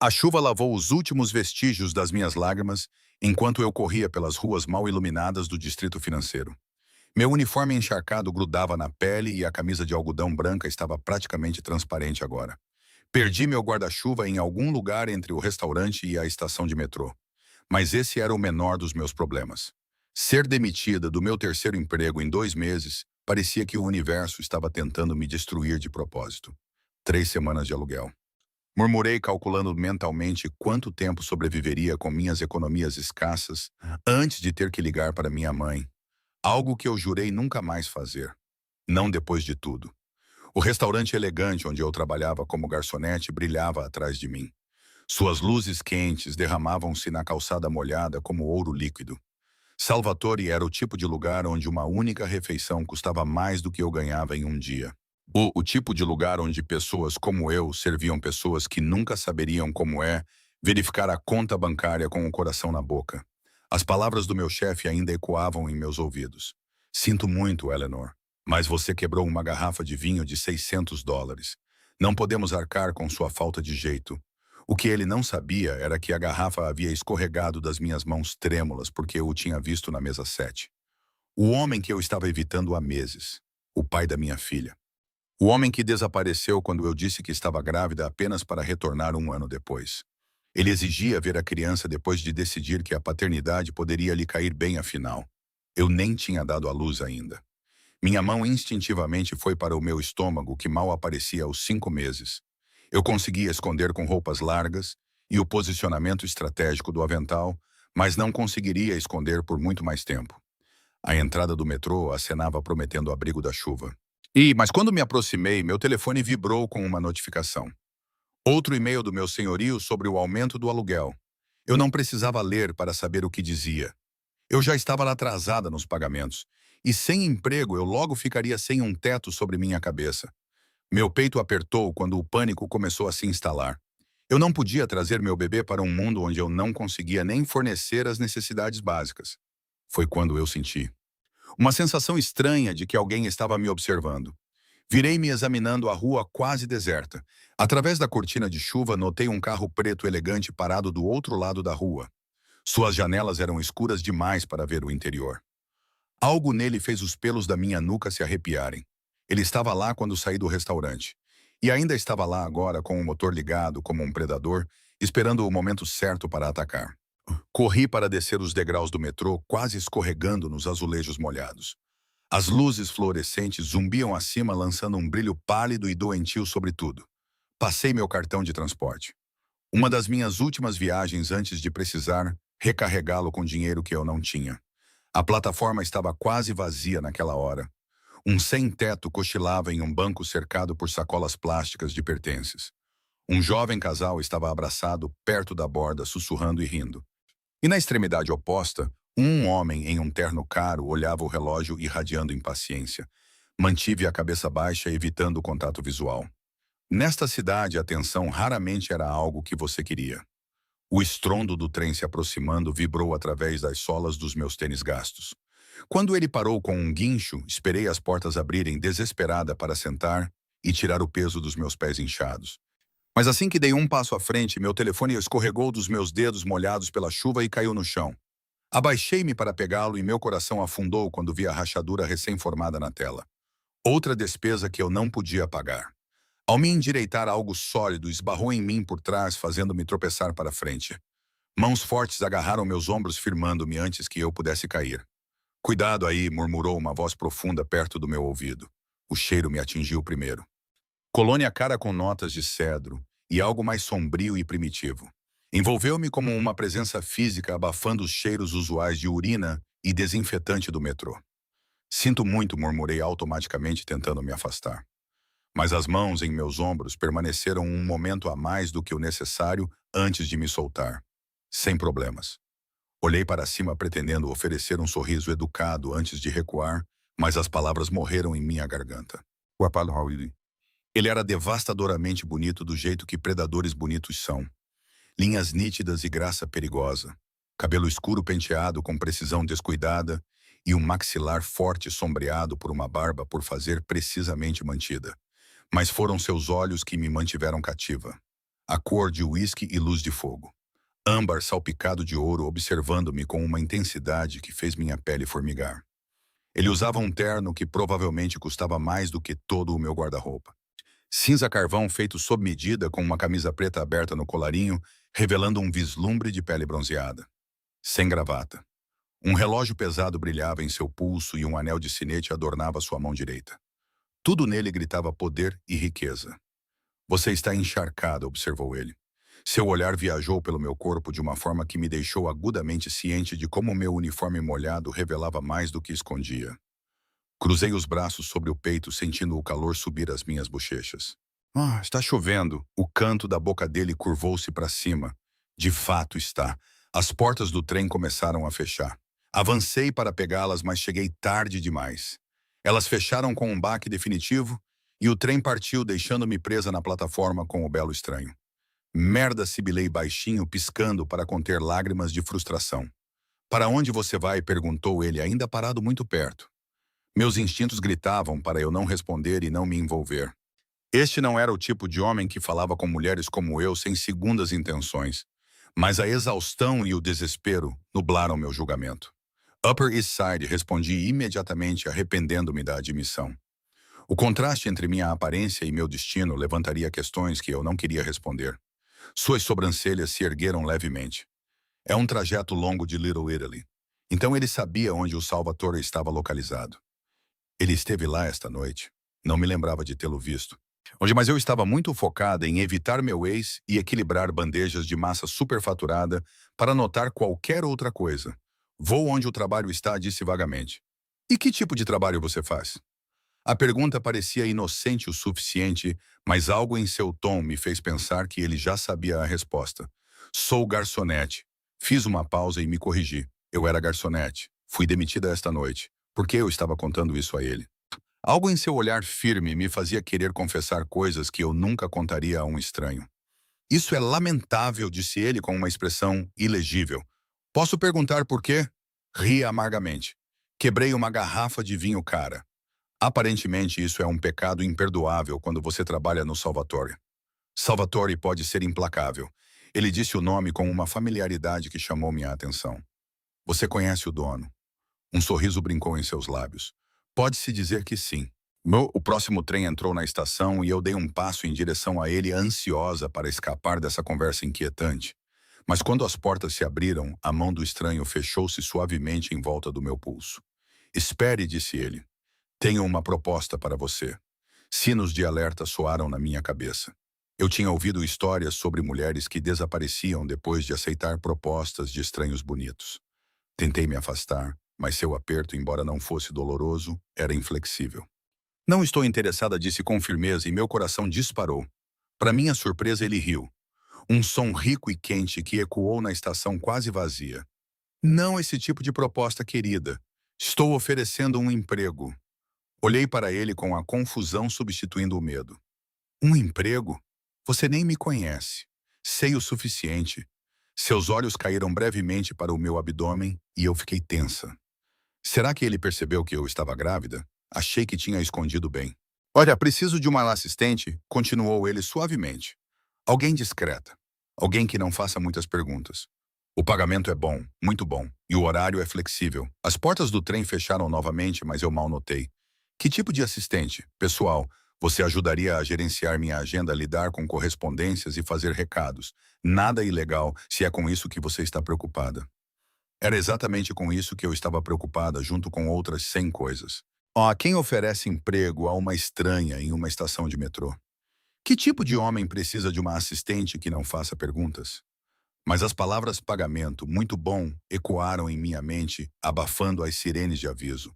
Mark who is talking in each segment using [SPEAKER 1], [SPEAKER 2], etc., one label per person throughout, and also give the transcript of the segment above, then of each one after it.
[SPEAKER 1] A chuva lavou os últimos vestígios das minhas lágrimas enquanto eu corria pelas ruas mal iluminadas do distrito financeiro. Meu uniforme encharcado grudava na pele e a camisa de algodão branca estava praticamente transparente agora. Perdi meu guarda-chuva em algum lugar entre o restaurante e a estação de metrô. Mas esse era o menor dos meus problemas. Ser demitida do meu terceiro emprego em 2 meses parecia que o universo estava tentando me destruir de propósito. 3 semanas de aluguel. Murmurei calculando mentalmente quanto tempo sobreviveria com minhas economias escassas antes de ter que ligar para minha mãe. Algo que eu jurei nunca mais fazer. Não depois de tudo. O restaurante elegante onde eu trabalhava como garçonete brilhava atrás de mim. Suas luzes quentes derramavam-se na calçada molhada como ouro líquido. Salvatore era o tipo de lugar onde uma única refeição custava mais do que eu ganhava em um dia. O tipo de lugar onde pessoas como eu serviam pessoas que nunca saberiam como é verificar a conta bancária com o coração na boca. As palavras do meu chefe ainda ecoavam em meus ouvidos. Sinto muito, Eleanor, mas você quebrou uma garrafa de vinho de US$ 600. Não podemos arcar com sua falta de jeito. O que ele não sabia era que a garrafa havia escorregado das minhas mãos trêmulas porque eu o tinha visto na mesa 7. O homem que eu estava evitando há meses. O pai da minha filha. O homem que desapareceu quando eu disse que estava grávida apenas para retornar um ano depois. Ele exigia ver a criança depois de decidir que a paternidade poderia lhe cair bem afinal. Eu nem tinha dado à luz ainda. Minha mão instintivamente foi para o meu estômago que mal aparecia aos 5 meses. Eu conseguia esconder com roupas largas e o posicionamento estratégico do avental, mas não conseguiria esconder por muito mais tempo. A entrada do metrô acenava prometendo abrigo da chuva. Mas quando me aproximei, meu telefone vibrou com uma notificação. Outro e-mail do meu senhorio sobre o aumento do aluguel. Eu não precisava ler para saber o que dizia. Eu já estava atrasada nos pagamentos. E sem emprego eu logo ficaria sem um teto sobre minha cabeça. Meu peito apertou quando o pânico começou a se instalar. Eu não podia trazer meu bebê para um mundo onde eu não conseguia nem fornecer as necessidades básicas. Foi quando eu senti uma sensação estranha de que alguém estava me observando. Virei-me examinando a rua quase deserta. Através da cortina de chuva, notei um carro preto elegante parado do outro lado da rua. Suas janelas eram escuras demais para ver o interior. Algo nele fez os pelos da minha nuca se arrepiarem. Ele estava lá quando saí do restaurante. E ainda estava lá agora com o motor ligado como um predador, esperando o momento certo para atacar. Corri para descer os degraus do metrô, quase escorregando nos azulejos molhados. As luzes fluorescentes zumbiam acima, lançando um brilho pálido e doentio sobre tudo. Passei meu cartão de transporte. Uma das minhas últimas viagens antes de precisar recarregá-lo com dinheiro que eu não tinha. A plataforma estava quase vazia naquela hora. Um sem-teto cochilava em um banco cercado por sacolas plásticas de pertences. Um jovem casal estava abraçado perto da borda, sussurrando e rindo. E na extremidade oposta, um homem em um terno caro olhava o relógio irradiando impaciência. Mantive a cabeça baixa, evitando o contato visual. Nesta cidade, a atenção raramente era algo que você queria. O estrondo do trem se aproximando vibrou através das solas dos meus tênis gastos. Quando ele parou com um guincho, esperei as portas abrirem desesperada para sentar e tirar o peso dos meus pés inchados. Mas assim que dei um passo à frente, meu telefone escorregou dos meus dedos molhados pela chuva e caiu no chão. Abaixei-me para pegá-lo e meu coração afundou quando vi a rachadura recém-formada na tela. Outra despesa que eu não podia pagar. Ao me endireitar, algo sólido esbarrou em mim por trás, fazendo-me tropeçar para frente. Mãos fortes agarraram meus ombros, firmando-me antes que eu pudesse cair. Cuidado aí, murmurou uma voz profunda perto do meu ouvido. O cheiro me atingiu primeiro. Colônia cara com notas de cedro e algo mais sombrio e primitivo. Envolveu-me como uma presença física, abafando os cheiros usuais de urina e desinfetante do metrô. Sinto muito, murmurei automaticamente, tentando me afastar. Mas as mãos em meus ombros permaneceram um momento a mais do que o necessário antes de me soltar. Sem problemas. Olhei para cima pretendendo oferecer um sorriso educado antes de recuar, mas as palavras morreram em minha garganta. Ele era devastadoramente bonito do jeito que predadores bonitos são. Linhas nítidas e graça perigosa. Cabelo escuro penteado com precisão descuidada e um maxilar forte sombreado por uma barba por fazer precisamente mantida. Mas foram seus olhos que me mantiveram cativa. a cor de uísque e luz de fogo. Âmbar salpicado de ouro observando-me com uma intensidade que fez minha pele formigar. Ele usava um terno que provavelmente custava mais do que todo o meu guarda-roupa. Cinza carvão feito sob medida com uma camisa preta aberta no colarinho, revelando um vislumbre de pele bronzeada. Sem gravata. Um relógio pesado brilhava em seu pulso e um anel de sinete adornava sua mão direita. Tudo nele gritava poder e riqueza. Você está encharcada, observou ele. Seu olhar viajou pelo meu corpo de uma forma que me deixou agudamente ciente de como meu uniforme molhado revelava mais do que escondia. Cruzei os braços sobre o peito, sentindo o calor subir às minhas bochechas. Está chovendo. O canto da boca dele curvou-se para cima. De fato está. As portas do trem começaram a fechar. Avancei para pegá-las, mas cheguei tarde demais. Elas fecharam com um baque definitivo e o trem partiu, deixando-me presa na plataforma com o belo estranho. Merda, sibilei baixinho, piscando para conter lágrimas de frustração. Para onde você vai? Perguntou ele, ainda parado muito perto. Meus instintos gritavam para eu não responder e não me envolver. Este não era o tipo de homem que falava com mulheres como eu sem segundas intenções. Mas a exaustão e o desespero nublaram meu julgamento. Upper East Side, respondi imediatamente, arrependendo-me da admissão. O contraste entre minha aparência e meu destino levantaria questões que eu não queria responder. Suas sobrancelhas se ergueram levemente. É um trajeto longo de Little Italy. Então ele sabia onde o Salvatore estava localizado. Ele esteve lá esta noite. Não me lembrava de tê-lo visto. Mas eu estava muito focada em evitar meu ex e equilibrar bandejas de massa superfaturada para notar qualquer outra coisa. Vou onde o trabalho está, disse vagamente. E que tipo de trabalho você faz? A pergunta parecia inocente o suficiente, mas algo em seu tom me fez pensar que ele já sabia a resposta. Sou garçonete. Fiz uma pausa e me corrigi. Eu era garçonete. Fui demitida esta noite. Por que eu estava contando isso a ele? Algo em seu olhar firme me fazia querer confessar coisas que eu nunca contaria a um estranho. Isso é lamentável, disse ele com uma expressão ilegível. Posso perguntar por quê? Ri amargamente. Quebrei uma garrafa de vinho cara. Aparentemente, isso é um pecado imperdoável quando você trabalha no Salvatore. Salvatore pode ser implacável. Ele disse o nome com uma familiaridade que chamou minha atenção. Você conhece o dono? Um sorriso brincou em seus lábios. Pode-se dizer que sim. O próximo trem entrou na estação e eu dei um passo em direção a ele, ansiosa para escapar dessa conversa inquietante. Mas quando as portas se abriram, a mão do estranho fechou-se suavemente em volta do meu pulso. Espere, disse ele. Tenho uma proposta para você. Sinos de alerta soaram na minha cabeça. Eu tinha ouvido histórias sobre mulheres que desapareciam depois de aceitar propostas de estranhos bonitos. Tentei me afastar, mas seu aperto, embora não fosse doloroso, era inflexível. Não estou interessada, disse com firmeza, e meu coração disparou. Para minha surpresa, ele riu. Um som rico e quente que ecoou na estação quase vazia. Não esse tipo de proposta, querida. Estou oferecendo um emprego. Olhei para ele com a confusão substituindo o medo. Um emprego? Você nem me conhece. Sei o suficiente. Seus olhos caíram brevemente para o meu abdômen e eu fiquei tensa. Será que ele percebeu que eu estava grávida? Achei que tinha escondido bem. Olha, preciso de uma assistente, continuou ele suavemente. Alguém discreta. Alguém que não faça muitas perguntas. O pagamento é bom, muito bom, e o horário é flexível. As portas do trem fecharam novamente, mas eu mal notei. Que tipo de assistente? Pessoal, você ajudaria a gerenciar minha agenda, lidar com correspondências e fazer recados. Nada ilegal, se é com isso que você está preocupada. Era exatamente com isso que eu estava preocupada, junto com outras 100 coisas. Quem oferece emprego a uma estranha em uma estação de metrô? Que tipo de homem precisa de uma assistente que não faça perguntas? Mas as palavras pagamento, muito bom, ecoaram em minha mente, abafando as sirenes de aviso.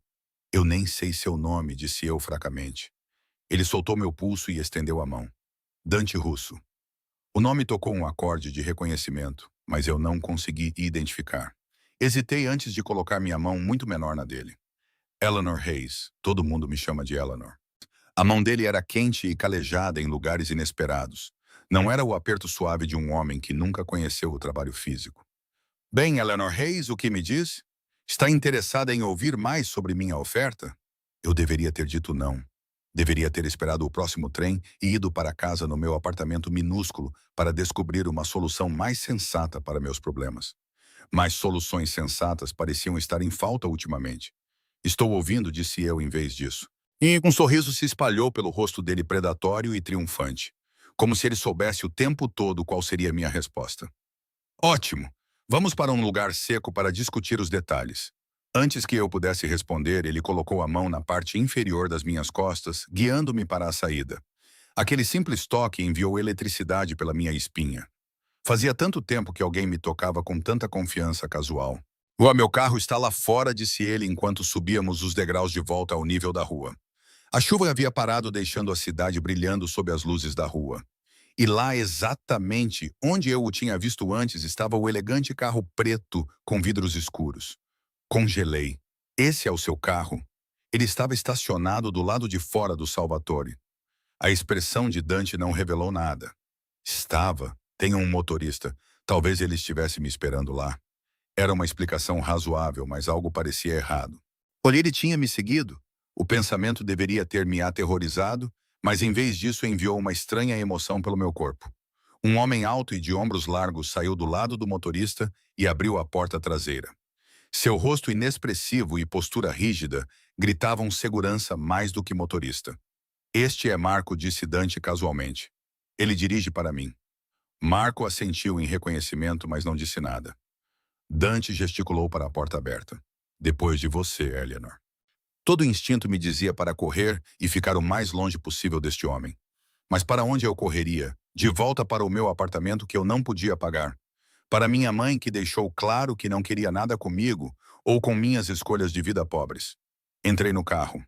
[SPEAKER 1] Eu nem sei seu nome, disse eu fracamente. Ele soltou meu pulso e estendeu a mão. Dante Russo. O nome tocou um acorde de reconhecimento, mas eu não consegui identificar. Hesitei antes de colocar minha mão muito menor na dele. Eleanor Hayes. Todo mundo me chama de Eleanor. A mão dele era quente e calejada em lugares inesperados. Não era o aperto suave de um homem que nunca conheceu o trabalho físico. Bem, Eleanor Hayes, o que me diz? Está interessada em ouvir mais sobre minha oferta? Eu deveria ter dito não. Deveria ter esperado o próximo trem e ido para casa no meu apartamento minúsculo para descobrir uma solução mais sensata para meus problemas. Mas soluções sensatas pareciam estar em falta ultimamente. Estou ouvindo, disse eu em vez disso. E um sorriso se espalhou pelo rosto dele predatório e triunfante, como se ele soubesse o tempo todo qual seria minha resposta. Ótimo! Vamos para um lugar seco para discutir os detalhes. Antes que eu pudesse responder, ele colocou a mão na parte inferior das minhas costas, guiando-me para a saída. Aquele simples toque enviou eletricidade pela minha espinha. Fazia tanto tempo que alguém me tocava com tanta confiança casual. Meu carro está lá fora, disse ele enquanto subíamos os degraus de volta ao nível da rua. A chuva havia parado, deixando a cidade brilhando sob as luzes da rua. E lá, exatamente onde eu o tinha visto antes, estava o elegante carro preto com vidros escuros. Congelei. Esse é o seu carro? Ele estava estacionado do lado de fora do Salvatore. A expressão de Dante não revelou nada. Estava. Tenho um motorista. Talvez ele estivesse me esperando lá. Era uma explicação razoável, mas algo parecia errado. Ele tinha me seguido. O pensamento deveria ter me aterrorizado, mas em vez disso enviou uma estranha emoção pelo meu corpo. Um homem alto e de ombros largos saiu do lado do motorista e abriu a porta traseira. Seu rosto inexpressivo e postura rígida gritavam segurança mais do que motorista. Este é Marco, disse Dante casualmente. Ele dirige para mim. Marco assentiu em reconhecimento, mas não disse nada. Dante gesticulou para a porta aberta. Depois de você, Eleanor. Todo instinto me dizia para correr e ficar o mais longe possível deste homem. Mas para onde eu correria? De volta para o meu apartamento que eu não podia pagar. Para minha mãe, que deixou claro que não queria nada comigo ou com minhas escolhas de vida pobres. Entrei no carro.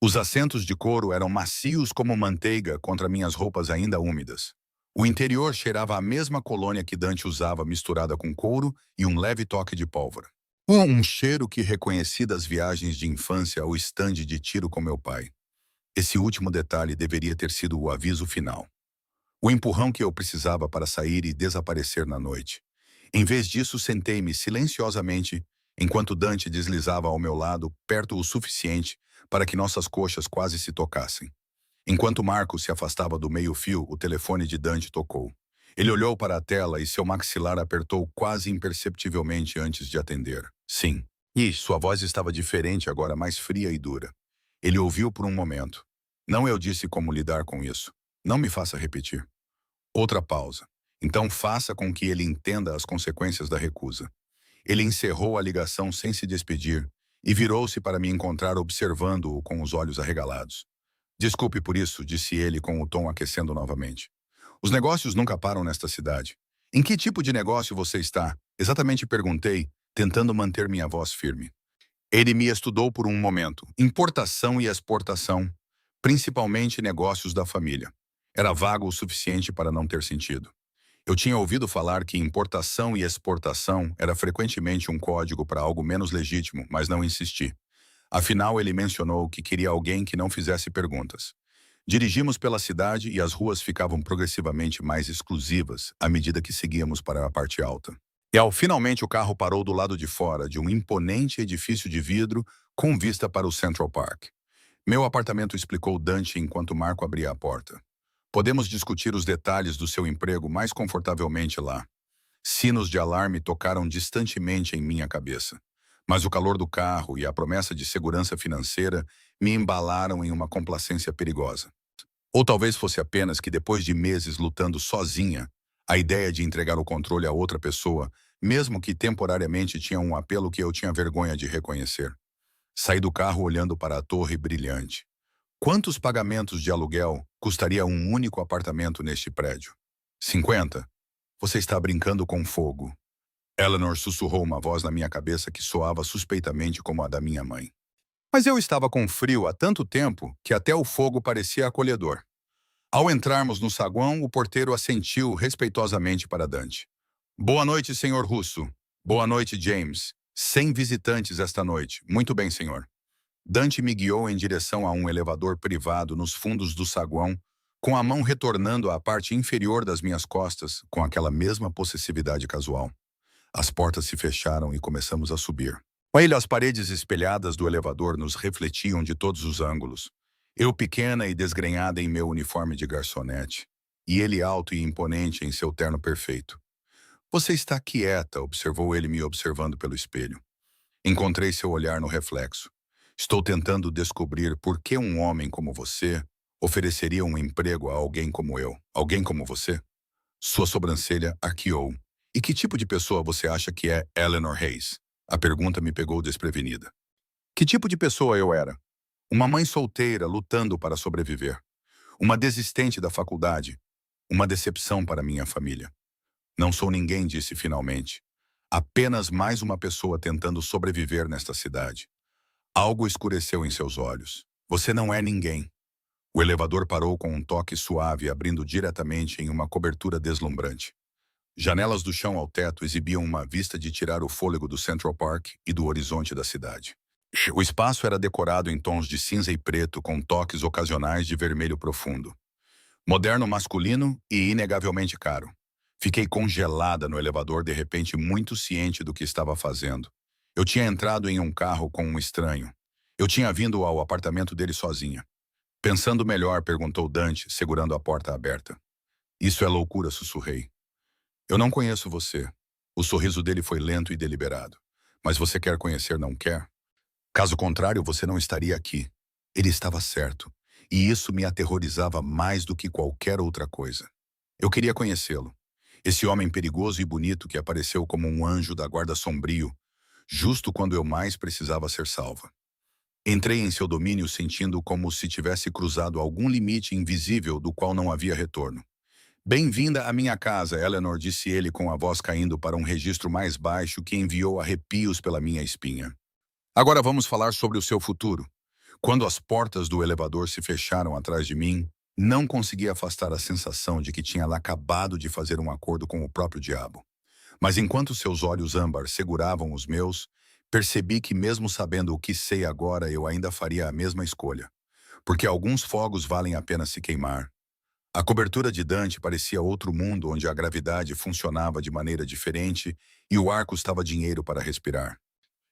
[SPEAKER 1] Os assentos de couro eram macios como manteiga contra minhas roupas ainda úmidas. O interior cheirava a mesma colônia que Dante usava, misturada com couro e um leve toque de pólvora. Um cheiro que reconheci das viagens de infância ao estande de tiro com meu pai. Esse último detalhe deveria ter sido o aviso final. O empurrão que eu precisava para sair e desaparecer na noite. Em vez disso, sentei-me silenciosamente, enquanto Dante deslizava ao meu lado, perto o suficiente para que nossas coxas quase se tocassem. Enquanto Marco se afastava do meio-fio, o telefone de Dante tocou. Ele olhou para a tela e seu maxilar apertou quase imperceptivelmente antes de atender. Sim. E sua voz estava diferente, agora mais fria e dura. Ele ouviu por um momento. Não, eu disse como lidar com isso. Não me faça repetir. Outra pausa. Então faça com que ele entenda as consequências da recusa. Ele encerrou a ligação sem se despedir e virou-se para me encontrar observando-o com os olhos arregalados. Desculpe por isso, disse ele com o tom aquecendo novamente. Os negócios nunca param nesta cidade. Em que tipo de negócio você está? Exatamente perguntei, tentando manter minha voz firme. Ele me estudou por um momento. Importação e exportação, principalmente negócios da família. Era vago o suficiente para não ter sentido. Eu tinha ouvido falar que importação e exportação era frequentemente um código para algo menos legítimo, mas não insisti. Afinal, ele mencionou que queria alguém que não fizesse perguntas. Dirigimos pela cidade e as ruas ficavam progressivamente mais exclusivas à medida que seguíamos para a parte alta. Finalmente o carro parou do lado de fora de um imponente edifício de vidro com vista para o Central Park. Meu apartamento, explicou Dante enquanto Marco abria a porta. Podemos discutir os detalhes do seu emprego mais confortavelmente lá. Sinos de alarme tocaram distantemente em minha cabeça. Mas o calor do carro e a promessa de segurança financeira me embalaram em uma complacência perigosa. Ou talvez fosse apenas que depois de meses lutando sozinha, a ideia de entregar o controle a outra pessoa, mesmo que temporariamente, tinha um apelo que eu tinha vergonha de reconhecer. Saí do carro olhando para a torre brilhante. Quantos pagamentos de aluguel custaria um único apartamento neste prédio? 50. Você está brincando com fogo. Eleanor sussurrou uma voz na minha cabeça que soava suspeitamente como a da minha mãe. Mas eu estava com frio há tanto tempo que até o fogo parecia acolhedor. Ao entrarmos no saguão, o porteiro assentiu respeitosamente para Dante. Boa noite, senhor Russo. Boa noite, James. 100 visitantes esta noite. Muito bem, senhor. Dante me guiou em direção a um elevador privado nos fundos do saguão, com a mão retornando à parte inferior das minhas costas, com aquela mesma possessividade casual. As portas se fecharam e começamos a subir. As paredes espelhadas do elevador nos refletiam de todos os ângulos. Eu pequena e desgrenhada em meu uniforme de garçonete, e ele alto e imponente em seu terno perfeito. Você está quieta, observou ele me observando pelo espelho. Encontrei seu olhar no reflexo. Estou tentando descobrir por que um homem como você ofereceria um emprego a alguém como eu, alguém como você. Sua sobrancelha arqueou. E que tipo de pessoa você acha que é Eleanor Hayes? A pergunta me pegou desprevenida. Que tipo de pessoa eu era? Uma mãe solteira lutando para sobreviver. Uma desistente da faculdade. Uma decepção para minha família. Não sou ninguém, disse finalmente. Apenas mais uma pessoa tentando sobreviver nesta cidade. Algo escureceu em seus olhos. Você não é ninguém. O elevador parou com um toque suave, abrindo diretamente em uma cobertura deslumbrante. Janelas do chão ao teto exibiam uma vista de tirar o fôlego do Central Park e do horizonte da cidade. O espaço era decorado em tons de cinza e preto, com toques ocasionais de vermelho profundo. Moderno, masculino e inegavelmente caro. Fiquei congelada no elevador, de repente muito ciente do que estava fazendo. Eu tinha entrado em um carro com um estranho. Eu tinha vindo ao apartamento dele sozinha. Pensando melhor, perguntou Dante, segurando a porta aberta. Isso é loucura, sussurrei. Eu não conheço você. O sorriso dele foi lento e deliberado. Mas você quer conhecer, não quer? Caso contrário, você não estaria aqui. Ele estava certo. E isso me aterrorizava mais do que qualquer outra coisa. Eu queria conhecê-lo. Esse homem perigoso e bonito que apareceu como um anjo da guarda sombrio, justo quando eu mais precisava ser salva. Entrei em seu domínio sentindo como se tivesse cruzado algum limite invisível do qual não havia retorno. Bem-vinda à minha casa, Eleanor, disse ele com a voz caindo para um registro mais baixo que enviou arrepios pela minha espinha. Agora vamos falar sobre o seu futuro. Quando as portas do elevador se fecharam atrás de mim, não consegui afastar a sensação de que tinha acabado de fazer um acordo com o próprio diabo. Mas enquanto seus olhos âmbar seguravam os meus, percebi que mesmo sabendo o que sei agora, eu ainda faria a mesma escolha. Porque alguns fogos valem a pena se queimar. A cobertura de Dante parecia outro mundo onde a gravidade funcionava de maneira diferente e o ar custava dinheiro para respirar.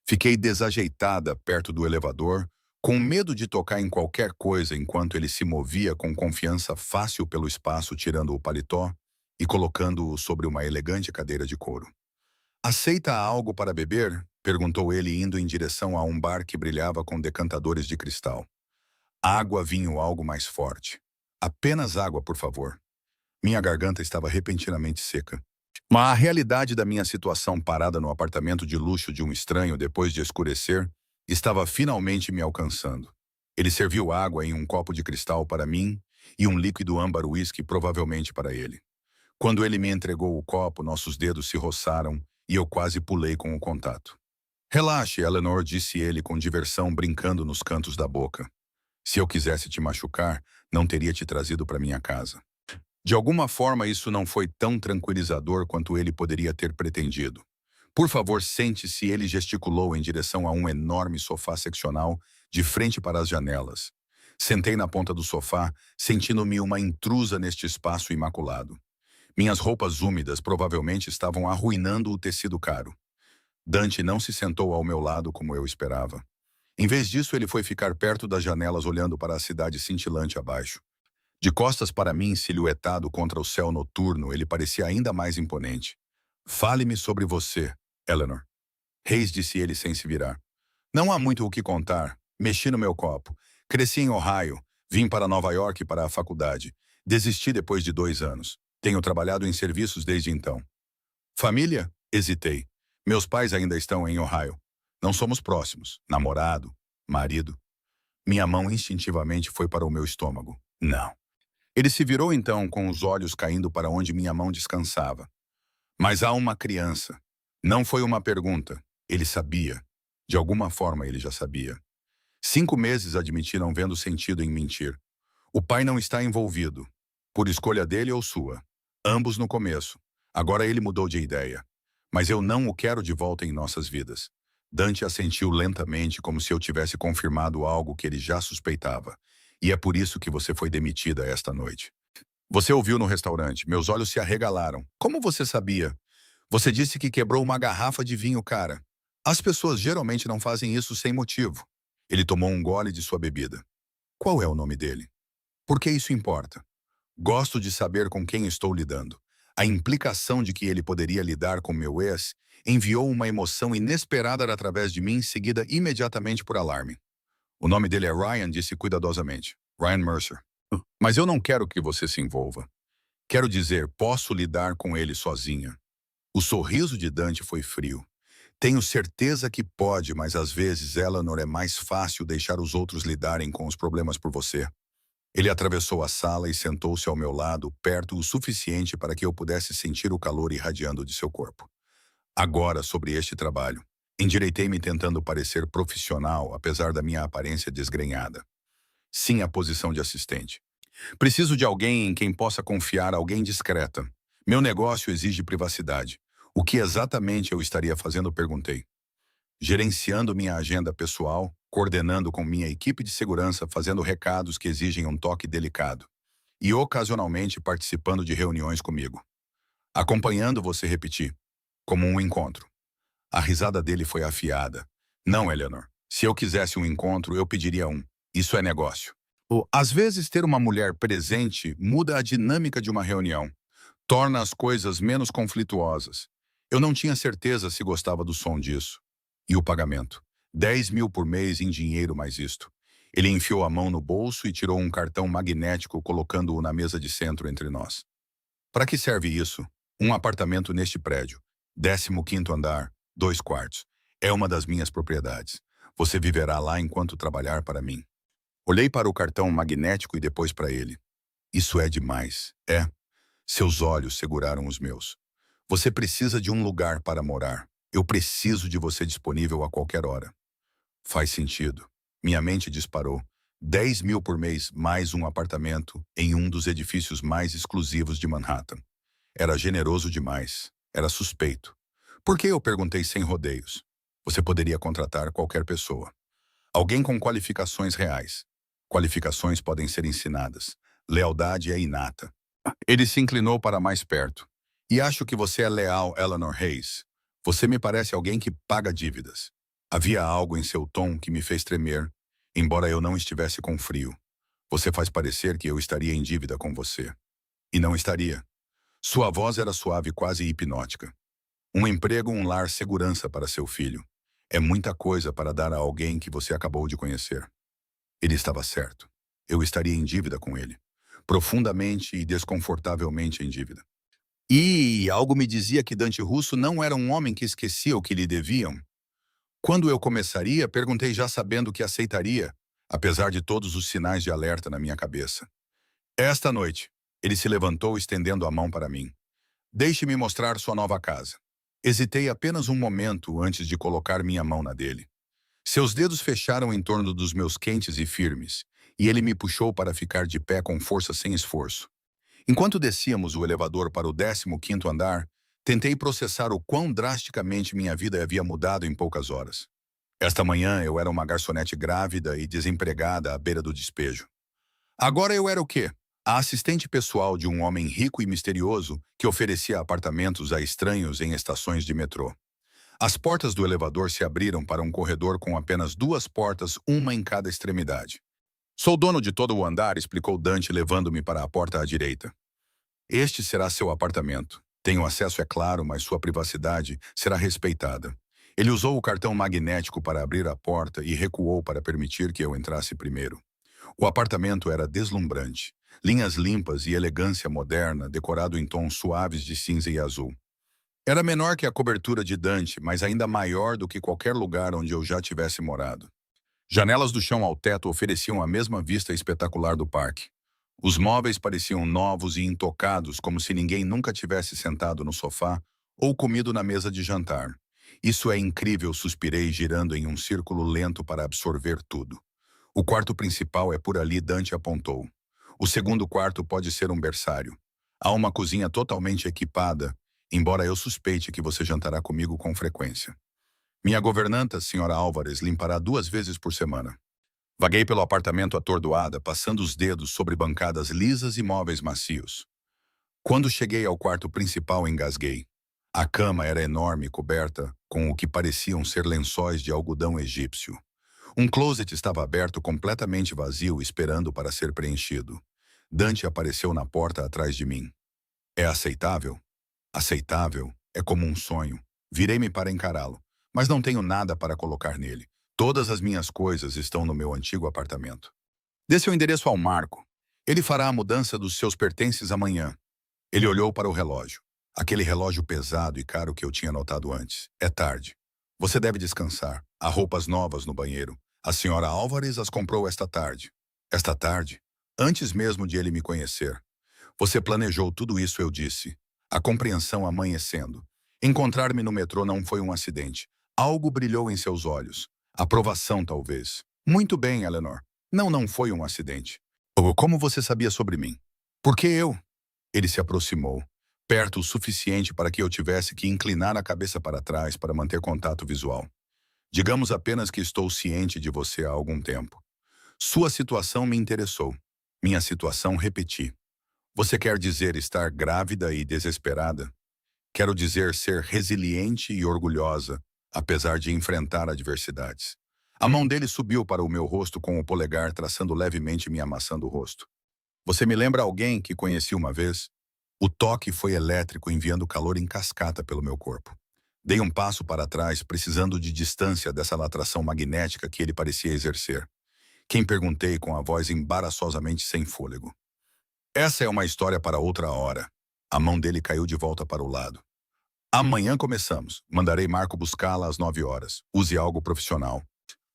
[SPEAKER 1] Fiquei desajeitada perto do elevador, com medo de tocar em qualquer coisa enquanto ele se movia com confiança fácil pelo espaço, tirando o paletó e colocando-o sobre uma elegante cadeira de couro. Aceita algo para beber? Perguntou ele, indo em direção a um bar que brilhava com decantadores de cristal. Água, vinho, algo mais forte. Apenas água, por favor. Minha garganta estava repentinamente seca. Mas a realidade da minha situação parada no apartamento de luxo de um estranho depois de escurecer estava finalmente me alcançando. Ele serviu água em um copo de cristal para mim e um líquido âmbar uísque provavelmente para ele. Quando ele me entregou o copo, nossos dedos se roçaram e eu quase pulei com o contato. Relaxe, Eleanor, disse ele com diversão, brincando nos cantos da boca. Se eu quisesse te machucar, não teria te trazido para minha casa. De alguma forma, isso não foi tão tranquilizador quanto ele poderia ter pretendido. Por favor, sente-se, ele gesticulou em direção a um enorme sofá seccional de frente para as janelas. Sentei na ponta do sofá, sentindo-me uma intrusa neste espaço imaculado. Minhas roupas úmidas provavelmente estavam arruinando o tecido caro. Dante não se sentou ao meu lado como eu esperava. Em vez disso, ele foi ficar perto das janelas olhando para a cidade cintilante abaixo. De costas para mim, silhuetado contra o céu noturno, ele parecia ainda mais imponente. Fale-me sobre você, Eleanor. Reis, disse ele sem se virar. Não há muito o que contar. Mexi no meu copo. Cresci em Ohio. Vim para Nova York para a faculdade. Desisti depois de 2 anos. Tenho trabalhado em serviços desde então. Família? Hesitei. Meus pais ainda estão em Ohio. Não somos próximos. Namorado, marido. Minha mão instintivamente foi para o meu estômago. Não. Ele se virou então, com os olhos caindo para onde minha mão descansava. Mas há uma criança. Não foi uma pergunta. Ele sabia. De alguma forma ele já sabia. 5 meses admiti não vendo sentido em mentir. O pai não está envolvido. Por escolha dele ou sua. Ambos no começo. Agora ele mudou de ideia. Mas eu não o quero de volta em nossas vidas. Dante assentiu lentamente, como se eu tivesse confirmado algo que ele já suspeitava. E é por isso que você foi demitida esta noite. Você ouviu no restaurante. Meus olhos se arregalaram. Como você sabia? Você disse que quebrou uma garrafa de vinho, cara. As pessoas geralmente não fazem isso sem motivo. Ele tomou um gole de sua bebida. Qual é o nome dele? Por que isso importa? Gosto de saber com quem estou lidando. A implicação de que ele poderia lidar com meu ex enviou uma emoção inesperada através de mim, seguida imediatamente por alarme. O nome dele é Ryan, disse cuidadosamente. Ryan Mercer. Mas eu não quero que você se envolva. Quero dizer, posso lidar com ele sozinha. O sorriso de Dante foi frio. Tenho certeza que pode, mas às vezes, Eleanor, é mais fácil deixar os outros lidarem com os problemas por você. Ele atravessou a sala e sentou-se ao meu lado, perto o suficiente para que eu pudesse sentir o calor irradiando de seu corpo. Agora, sobre este trabalho. Endireitei-me tentando parecer profissional, apesar da minha aparência desgrenhada. Sim, a posição de assistente. Preciso de alguém em quem possa confiar, alguém discreta. Meu negócio exige privacidade. O que exatamente eu estaria fazendo, perguntei. Gerenciando minha agenda pessoal, coordenando com minha equipe de segurança, fazendo recados que exigem um toque delicado. E ocasionalmente participando de reuniões comigo. Acompanhando você repetir, como um encontro. A risada dele foi afiada. Não, Eleanor. Se eu quisesse um encontro, eu pediria um. Isso é negócio. Às vezes, ter uma mulher presente muda a dinâmica de uma reunião. Torna as coisas menos conflituosas. Eu não tinha certeza se gostava do som disso. E o pagamento? 10.000 por mês em dinheiro mais isto. Ele enfiou a mão no bolso e tirou um cartão magnético, colocando-o na mesa de centro entre nós. Para que serve isso? Um apartamento neste prédio. 15º andar, 2 quartos. É uma das minhas propriedades. Você viverá lá enquanto trabalhar para mim. Olhei para o cartão magnético e depois para ele. Isso é demais. É. Seus olhos seguraram os meus. Você precisa de um lugar para morar. Eu preciso de você disponível a qualquer hora. Faz sentido. Minha mente disparou. 10.000 por mês, mais um apartamento em um dos edifícios mais exclusivos de Manhattan. Era generoso demais. Era suspeito. Por que eu perguntei sem rodeios? Você poderia contratar qualquer pessoa. Alguém com qualificações reais. Qualificações podem ser ensinadas. Lealdade é inata. Ele se inclinou para mais perto. E acho que você é leal, Eleanor Hayes. Você me parece alguém que paga dívidas. Havia algo em seu tom que me fez tremer, embora eu não estivesse com frio. Você faz parecer que eu estaria em dívida com você. E não estaria. Sua voz era suave, quase hipnótica. Um emprego, um lar, segurança para seu filho. É muita coisa para dar a alguém que você acabou de conhecer. Ele estava certo. Eu estaria em dívida com ele. Profundamente e desconfortavelmente em dívida. E algo me dizia que Dante Russo não era um homem que esquecia o que lhe deviam. Quando eu começaria, perguntei já sabendo que aceitaria, apesar de todos os sinais de alerta na minha cabeça. Esta noite, ele se levantou estendendo a mão para mim. Deixe-me mostrar sua nova casa. Hesitei apenas um momento antes de colocar minha mão na dele. Seus dedos fecharam em torno dos meus quentes e firmes, e ele me puxou para ficar de pé com força sem esforço. Enquanto descíamos o elevador para o 15º andar, tentei processar o quão drasticamente minha vida havia mudado em poucas horas. Esta manhã eu era uma garçonete grávida e desempregada à beira do despejo. Agora eu era o quê? A assistente pessoal de um homem rico e misterioso que oferecia apartamentos a estranhos em estações de metrô. As portas do elevador se abriram para um corredor com apenas 2 portas, uma em cada extremidade. Sou dono de todo o andar, explicou Dante, levando-me para a porta à direita. Este será seu apartamento. Tenho acesso, é claro, mas sua privacidade será respeitada. Ele usou o cartão magnético para abrir a porta e recuou para permitir que eu entrasse primeiro. O apartamento era deslumbrante. Linhas limpas e elegância moderna, decorado em tons suaves de cinza e azul. Era menor que a cobertura de Dante, mas ainda maior do que qualquer lugar onde eu já tivesse morado. Janelas do chão ao teto ofereciam a mesma vista espetacular do parque. Os móveis pareciam novos e intocados, como se ninguém nunca tivesse sentado no sofá ou comido na mesa de jantar. Isso é incrível, suspirei, girando em um círculo lento para absorver tudo. O quarto principal é por ali, Dante apontou. O segundo quarto pode ser um berçário. Há uma cozinha totalmente equipada, embora eu suspeite que você jantará comigo com frequência. Minha governanta, Sra. Álvares, limpará 2 vezes por semana. Vaguei pelo apartamento atordoada, passando os dedos sobre bancadas lisas e móveis macios. Quando cheguei ao quarto principal, engasguei. A cama era enorme, coberta com o que pareciam ser lençóis de algodão egípcio. Um closet estava aberto, completamente vazio, esperando para ser preenchido. Dante apareceu na porta atrás de mim. É aceitável? Aceitável é como um sonho. Virei-me para encará-lo, mas não tenho nada para colocar nele. Todas as minhas coisas estão no meu antigo apartamento. Dê seu endereço ao Marco. Ele fará a mudança dos seus pertences amanhã. Ele olhou para o relógio. Aquele relógio pesado e caro que eu tinha notado antes. É tarde. Você deve descansar. Há roupas novas no banheiro. A senhora Álvares as comprou esta tarde. Esta tarde? Antes mesmo de ele me conhecer. Você planejou tudo isso, eu disse. A compreensão amanhecendo. Encontrar-me no metrô não foi um acidente. Algo brilhou em seus olhos. Aprovação, talvez. Muito bem, Eleanor. Não, não foi um acidente. Como você sabia sobre mim? Porque eu. Ele se aproximou, perto o suficiente para que eu tivesse que inclinar a cabeça para trás para manter contato visual. Digamos apenas que estou ciente de você há algum tempo. Sua situação me interessou. Minha situação repeti. Você quer dizer estar grávida e desesperada? Quero dizer ser resiliente e orgulhosa, apesar de enfrentar adversidades. A mão dele subiu para o meu rosto com o polegar, traçando levemente minha maçã do rosto. Você me lembra alguém que conheci uma vez? O toque foi elétrico, enviando calor em cascata pelo meu corpo. Dei um passo para trás, precisando de distância dessa atração magnética que ele parecia exercer. Quem perguntei com a voz embaraçosamente sem fôlego. Essa é uma história para outra hora. A mão dele caiu de volta para o lado. Amanhã começamos. Mandarei Marco buscá-la às 9 horas. Use algo profissional.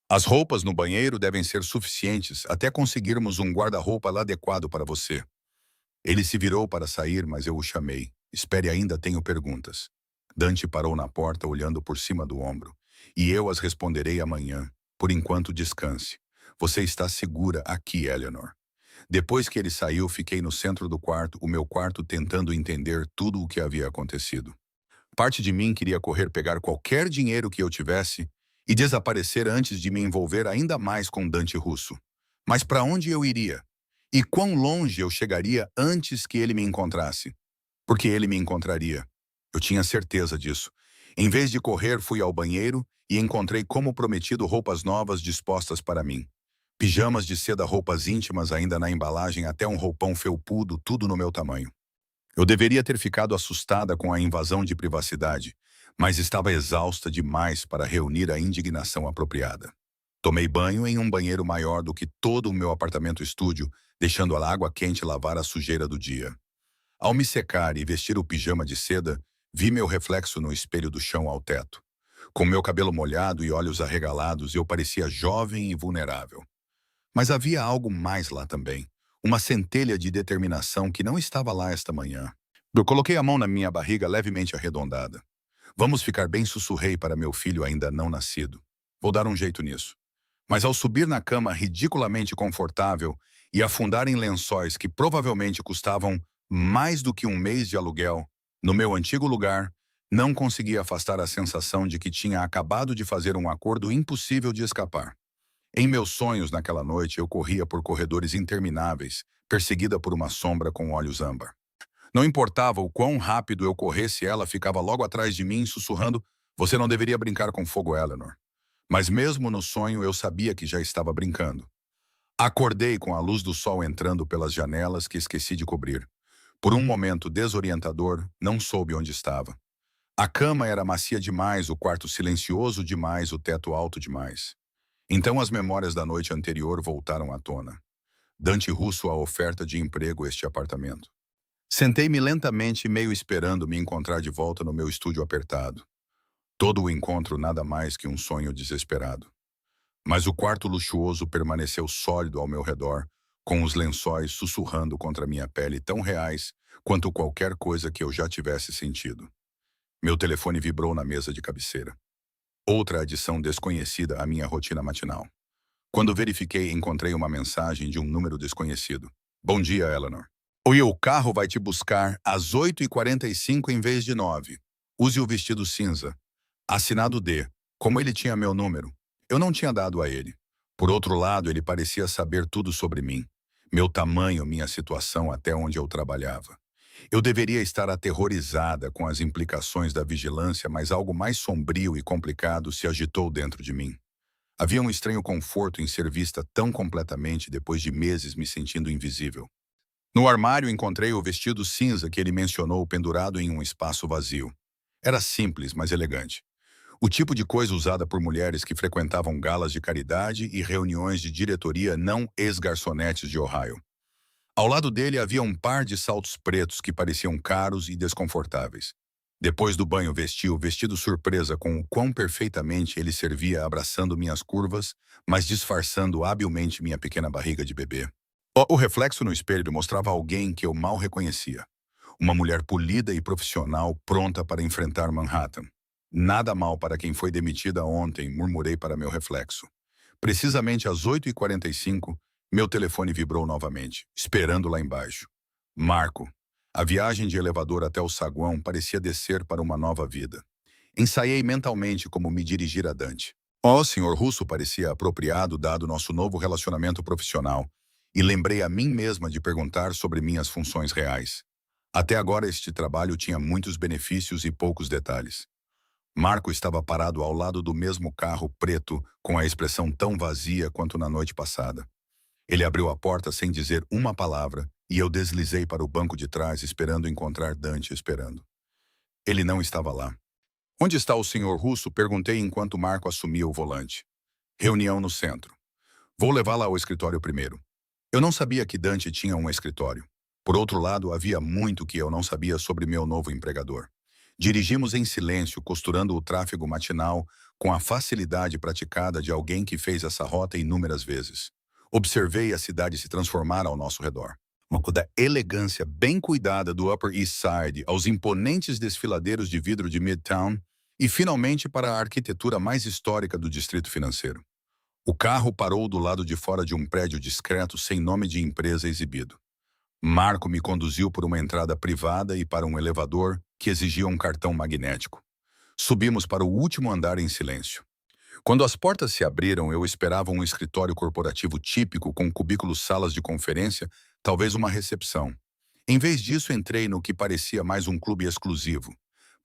[SPEAKER 1] As roupas no banheiro devem ser suficientes até conseguirmos um guarda-roupa adequado para você. Ele se virou para sair, mas eu o chamei. Espere, ainda tenho perguntas. Dante parou na porta, olhando por cima do ombro. E eu as responderei amanhã. Por enquanto, descanse. Você está segura aqui, Eleanor. Depois que ele saiu, fiquei no centro do quarto, o meu quarto, tentando entender tudo o que havia acontecido. Parte de mim queria correr, pegar qualquer dinheiro que eu tivesse e desaparecer antes de me envolver ainda mais com Dante Russo. Mas para onde eu iria? E quão longe eu chegaria antes que ele me encontrasse? Porque ele me encontraria. Eu tinha certeza disso. Em vez de correr, fui ao banheiro e encontrei, como prometido, roupas novas dispostas para mim. Pijamas de seda, roupas íntimas ainda na embalagem, até um roupão felpudo, tudo no meu tamanho. Eu deveria ter ficado assustada com a invasão de privacidade, mas estava exausta demais para reunir a indignação apropriada. Tomei banho em um banheiro maior do que todo o meu apartamento-estúdio, deixando a água quente lavar a sujeira do dia. Ao me secar e vestir o pijama de seda, vi meu reflexo no espelho do chão ao teto. Com meu cabelo molhado e olhos arregalados, eu parecia jovem e vulnerável. Mas havia algo mais lá também. Uma centelha de determinação que não estava lá esta manhã. Eu coloquei a mão na minha barriga levemente arredondada. Vamos ficar bem, sussurrei para meu filho ainda não nascido. Vou dar um jeito nisso. Mas ao subir na cama ridiculamente confortável e afundar em lençóis que provavelmente custavam mais do que um mês de aluguel, no meu antigo lugar, não consegui afastar a sensação de que tinha acabado de fazer um acordo impossível de escapar. Em meus sonhos naquela noite, eu corria por corredores intermináveis, perseguida por uma sombra com olhos âmbar. Não importava o quão rápido eu corresse, ela ficava logo atrás de mim, sussurrando: "Você não deveria brincar com fogo, Eleanor." Mas mesmo no sonho, eu sabia que já estava brincando. Acordei com a luz do sol entrando pelas janelas que esqueci de cobrir. Por um momento desorientador, não soube onde estava. A cama era macia demais, o quarto silencioso demais, o teto alto demais. Então as memórias da noite anterior voltaram à tona. Dante Russo, a oferta de emprego, este apartamento. Sentei-me lentamente, meio esperando me encontrar de volta no meu estúdio apertado. Todo o encontro nada mais que um sonho desesperado. Mas o quarto luxuoso permaneceu sólido ao meu redor, com os lençóis sussurrando contra minha pele, tão reais quanto qualquer coisa que eu já tivesse sentido. Meu telefone vibrou na mesa de cabeceira. Outra adição desconhecida à minha rotina matinal. Quando verifiquei, encontrei uma mensagem de um número desconhecido. Bom dia, Eleanor. O carro vai te buscar às 8h45 em vez de 9. Use o vestido cinza. Assinado D. Como ele tinha meu número, eu não tinha dado a ele. Por outro lado, ele parecia saber tudo sobre mim. Meu tamanho, minha situação, até onde eu trabalhava. Eu deveria estar aterrorizada com as implicações da vigilância, mas algo mais sombrio e complicado se agitou dentro de mim. Havia um estranho conforto em ser vista tão completamente depois de meses me sentindo invisível. No armário encontrei o vestido cinza que ele mencionou pendurado em um espaço vazio. Era simples, mas elegante. O tipo de coisa usada por mulheres que frequentavam galas de caridade e reuniões de diretoria não ex-garçonetes de Ohio. Ao lado dele havia um par de saltos pretos que pareciam caros e desconfortáveis. Depois do banho vesti o vestido surpresa com o quão perfeitamente ele servia abraçando minhas curvas, mas disfarçando habilmente minha pequena barriga de bebê. O reflexo no espelho mostrava alguém que eu mal reconhecia. Uma mulher polida e profissional pronta para enfrentar Manhattan. Nada mal para quem foi demitida ontem, murmurei para meu reflexo. Precisamente às 8h45, meu telefone vibrou novamente, esperando lá embaixo. Marco. A viagem de elevador até o saguão parecia descer para uma nova vida. Ensaiei mentalmente como me dirigir a Dante. Senhor Russo parecia apropriado dado nosso novo relacionamento profissional, e lembrei a mim mesma de perguntar sobre minhas funções reais. Até agora este trabalho tinha muitos benefícios e poucos detalhes. Marco estava parado ao lado do mesmo carro preto, com a expressão tão vazia quanto na noite passada. Ele abriu a porta sem dizer uma palavra, e eu deslizei para o banco de trás esperando encontrar Dante esperando. Ele não estava lá. Onde está o senhor Russo? Perguntei enquanto Marco assumia o volante. Reunião no centro. Vou levá-la ao escritório primeiro. Eu não sabia que Dante tinha um escritório. Por outro lado, havia muito que eu não sabia sobre meu novo empregador. Dirigimos em silêncio, costurando o tráfego matinal com a facilidade praticada de alguém que fez essa rota inúmeras vezes. Observei a cidade se transformar ao nosso redor. Da elegância bem cuidada do Upper East Side aos imponentes desfiladeiros de vidro de Midtown e, finalmente, para a arquitetura mais histórica do distrito financeiro. O carro parou do lado de fora de um prédio discreto sem nome de empresa exibido. Marco me conduziu por uma entrada privada e para um elevador que exigia um cartão magnético. Subimos para o último andar em silêncio. Quando as portas se abriram, eu esperava um escritório corporativo típico com cubículos, salas de conferência, talvez uma recepção. Em vez disso, entrei no que parecia mais um clube exclusivo.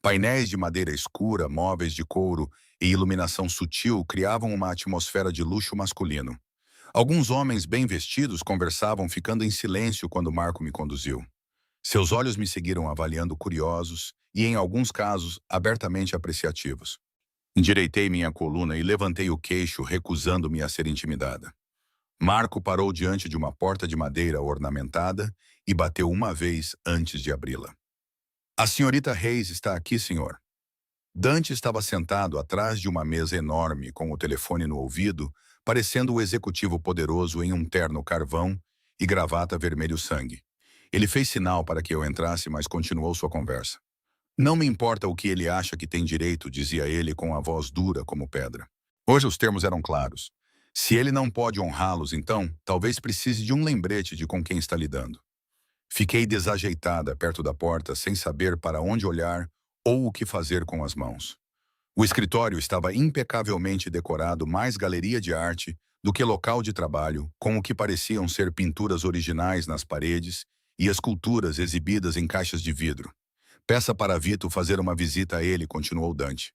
[SPEAKER 1] Painéis de madeira escura, móveis de couro e iluminação sutil criavam uma atmosfera de luxo masculino. Alguns homens bem vestidos conversavam ficando em silêncio quando Marco me conduziu. Seus olhos me seguiram avaliando curiosos e, em alguns casos, abertamente apreciativos. Endireitei minha coluna e levantei o queixo, recusando-me a ser intimidada. Marco parou diante de uma porta de madeira ornamentada e bateu uma vez antes de abri-la. A senhorita Reis está aqui, senhor. Dante estava sentado atrás de uma mesa enorme com o telefone no ouvido, parecendo o executivo poderoso em um terno carvão e gravata vermelho-sangue. Ele fez sinal para que eu entrasse, mas continuou sua conversa. Não me importa o que ele acha que tem direito, dizia ele com a voz dura como pedra. Hoje os termos eram claros. Se ele não pode honrá-los, então, talvez precise de um lembrete de com quem está lidando. Fiquei desajeitada perto da porta, sem saber para onde olhar ou o que fazer com as mãos. O escritório estava impecavelmente decorado, mais galeria de arte do que local de trabalho, com o que pareciam ser pinturas originais nas paredes e esculturas exibidas em caixas de vidro. Peça para Vito fazer uma visita a ele, continuou Dante.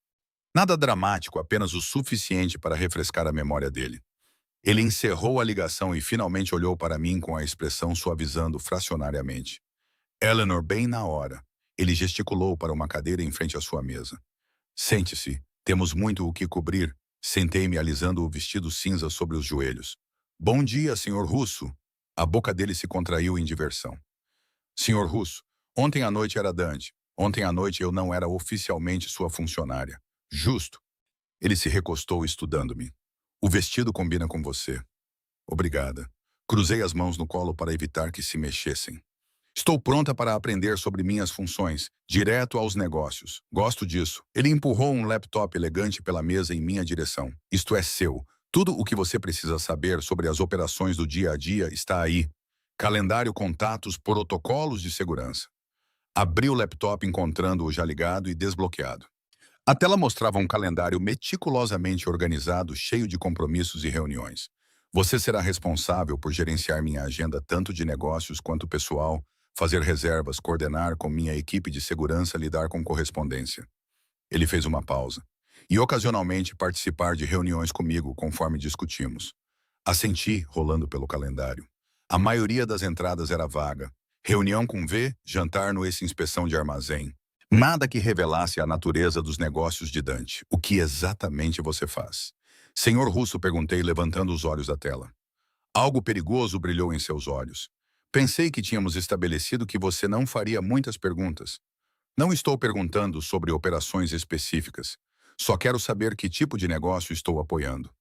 [SPEAKER 1] Nada dramático, apenas o suficiente para refrescar a memória dele. Ele encerrou a ligação e finalmente olhou para mim com a expressão suavizando fracionariamente. Eleanor, bem na hora. Ele gesticulou para uma cadeira em frente à sua mesa. Sente-se, temos muito o que cobrir. Sentei-me alisando o vestido cinza sobre os joelhos. Bom dia, senhor Russo. A boca dele se contraiu em diversão. Senhor Russo, ontem à noite era Dante. Ontem à noite eu não era oficialmente sua funcionária. Justo. Ele se recostou estudando-me. O vestido combina com você. Obrigada. Cruzei as mãos no colo para evitar que se mexessem. Estou pronta para aprender sobre minhas funções, direto aos negócios. Gosto disso. Ele empurrou um laptop elegante pela mesa em minha direção. Isto é seu. Tudo o que você precisa saber sobre as operações do dia a dia está aí. Calendário, contatos, protocolos de segurança. Abri o laptop encontrando-o já ligado e desbloqueado. A tela mostrava um calendário meticulosamente organizado, cheio de compromissos e reuniões. Você será responsável por gerenciar minha agenda tanto de negócios quanto pessoal, fazer reservas, coordenar com minha equipe de segurança, lidar com correspondência. Ele fez uma pausa. e ocasionalmente participar de reuniões comigo conforme discutimos. Assenti, rolando pelo calendário. A maioria das entradas era vaga. Reunião com V, jantar no ex-inspeção de armazém. Nada que revelasse a natureza dos negócios de Dante. O que exatamente você faz? Senhor Russo, perguntei, levantando os olhos da tela. Algo perigoso brilhou em seus olhos. Pensei que tínhamos estabelecido que você não faria muitas perguntas. Não estou perguntando sobre operações específicas. Só quero saber que tipo de negócio estou apoiando.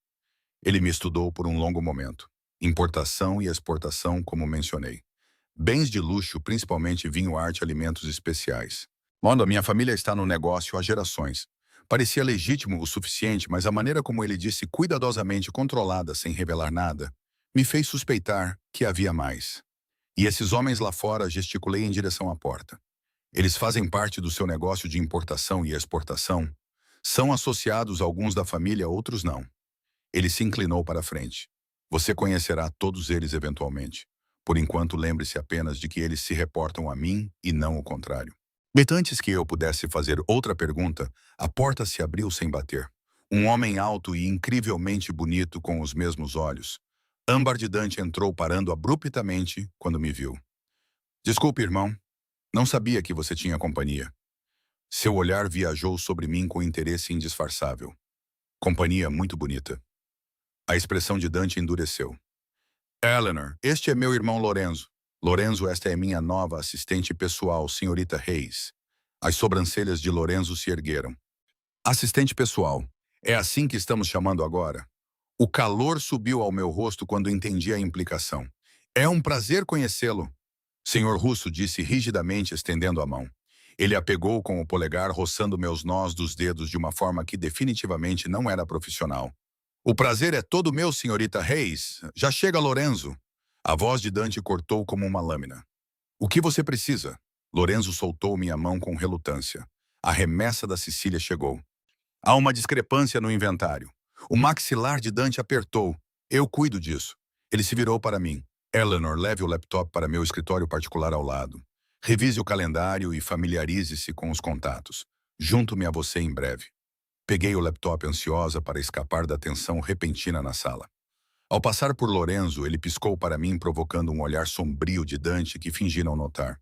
[SPEAKER 1] Ele me estudou por um longo momento. Importação e exportação, como mencionei. Bens de luxo, principalmente vinho, arte, alimentos especiais. Mondo, a minha família está no negócio há gerações. Parecia legítimo o suficiente, mas a maneira como ele disse cuidadosamente controlada, sem revelar nada, me fez suspeitar que havia mais. E esses homens lá fora, gesticulei em direção à porta. Eles fazem parte do seu negócio de importação e exportação. São associados alguns da família, outros não. Ele se inclinou para a frente. Você conhecerá todos eles eventualmente. Por enquanto, lembre-se apenas de que eles se reportam a mim e não o contrário. Antes que eu pudesse fazer outra pergunta, a porta se abriu sem bater. Um homem alto e incrivelmente bonito com os mesmos olhos. Âmbar de Dante entrou parando abruptamente quando me viu. Desculpe, irmão. Não sabia que você tinha companhia. Seu olhar viajou sobre mim com interesse indisfarçável. Companhia muito bonita. A expressão de Dante endureceu. Eleanor, este é meu irmão Lorenzo. Lorenzo, esta é minha nova assistente pessoal, senhorita Reis. As sobrancelhas de Lorenzo se ergueram. Assistente pessoal. É assim que estamos chamando agora? O calor subiu ao meu rosto quando entendi a implicação. É um prazer conhecê-lo. Senhor Russo, disse rigidamente, estendendo a mão. Ele a pegou com o polegar, roçando meus nós dos dedos de uma forma que definitivamente não era profissional. O prazer é todo meu, senhorita Reis. Já chega, Lorenzo. A voz de Dante cortou como uma lâmina. O que você precisa? Lorenzo soltou minha mão com relutância. A remessa da Sicília chegou. Há uma discrepância no inventário. O maxilar de Dante apertou. Eu cuido disso. Ele se virou para mim. Eleanor, leve o laptop para meu escritório particular ao lado. Revise o calendário e familiarize-se com os contatos. Junto-me a você em breve. Peguei o laptop ansiosa para escapar da tensão repentina na sala. Ao passar por Lorenzo, ele piscou para mim, provocando um olhar sombrio de Dante que fingi não notar.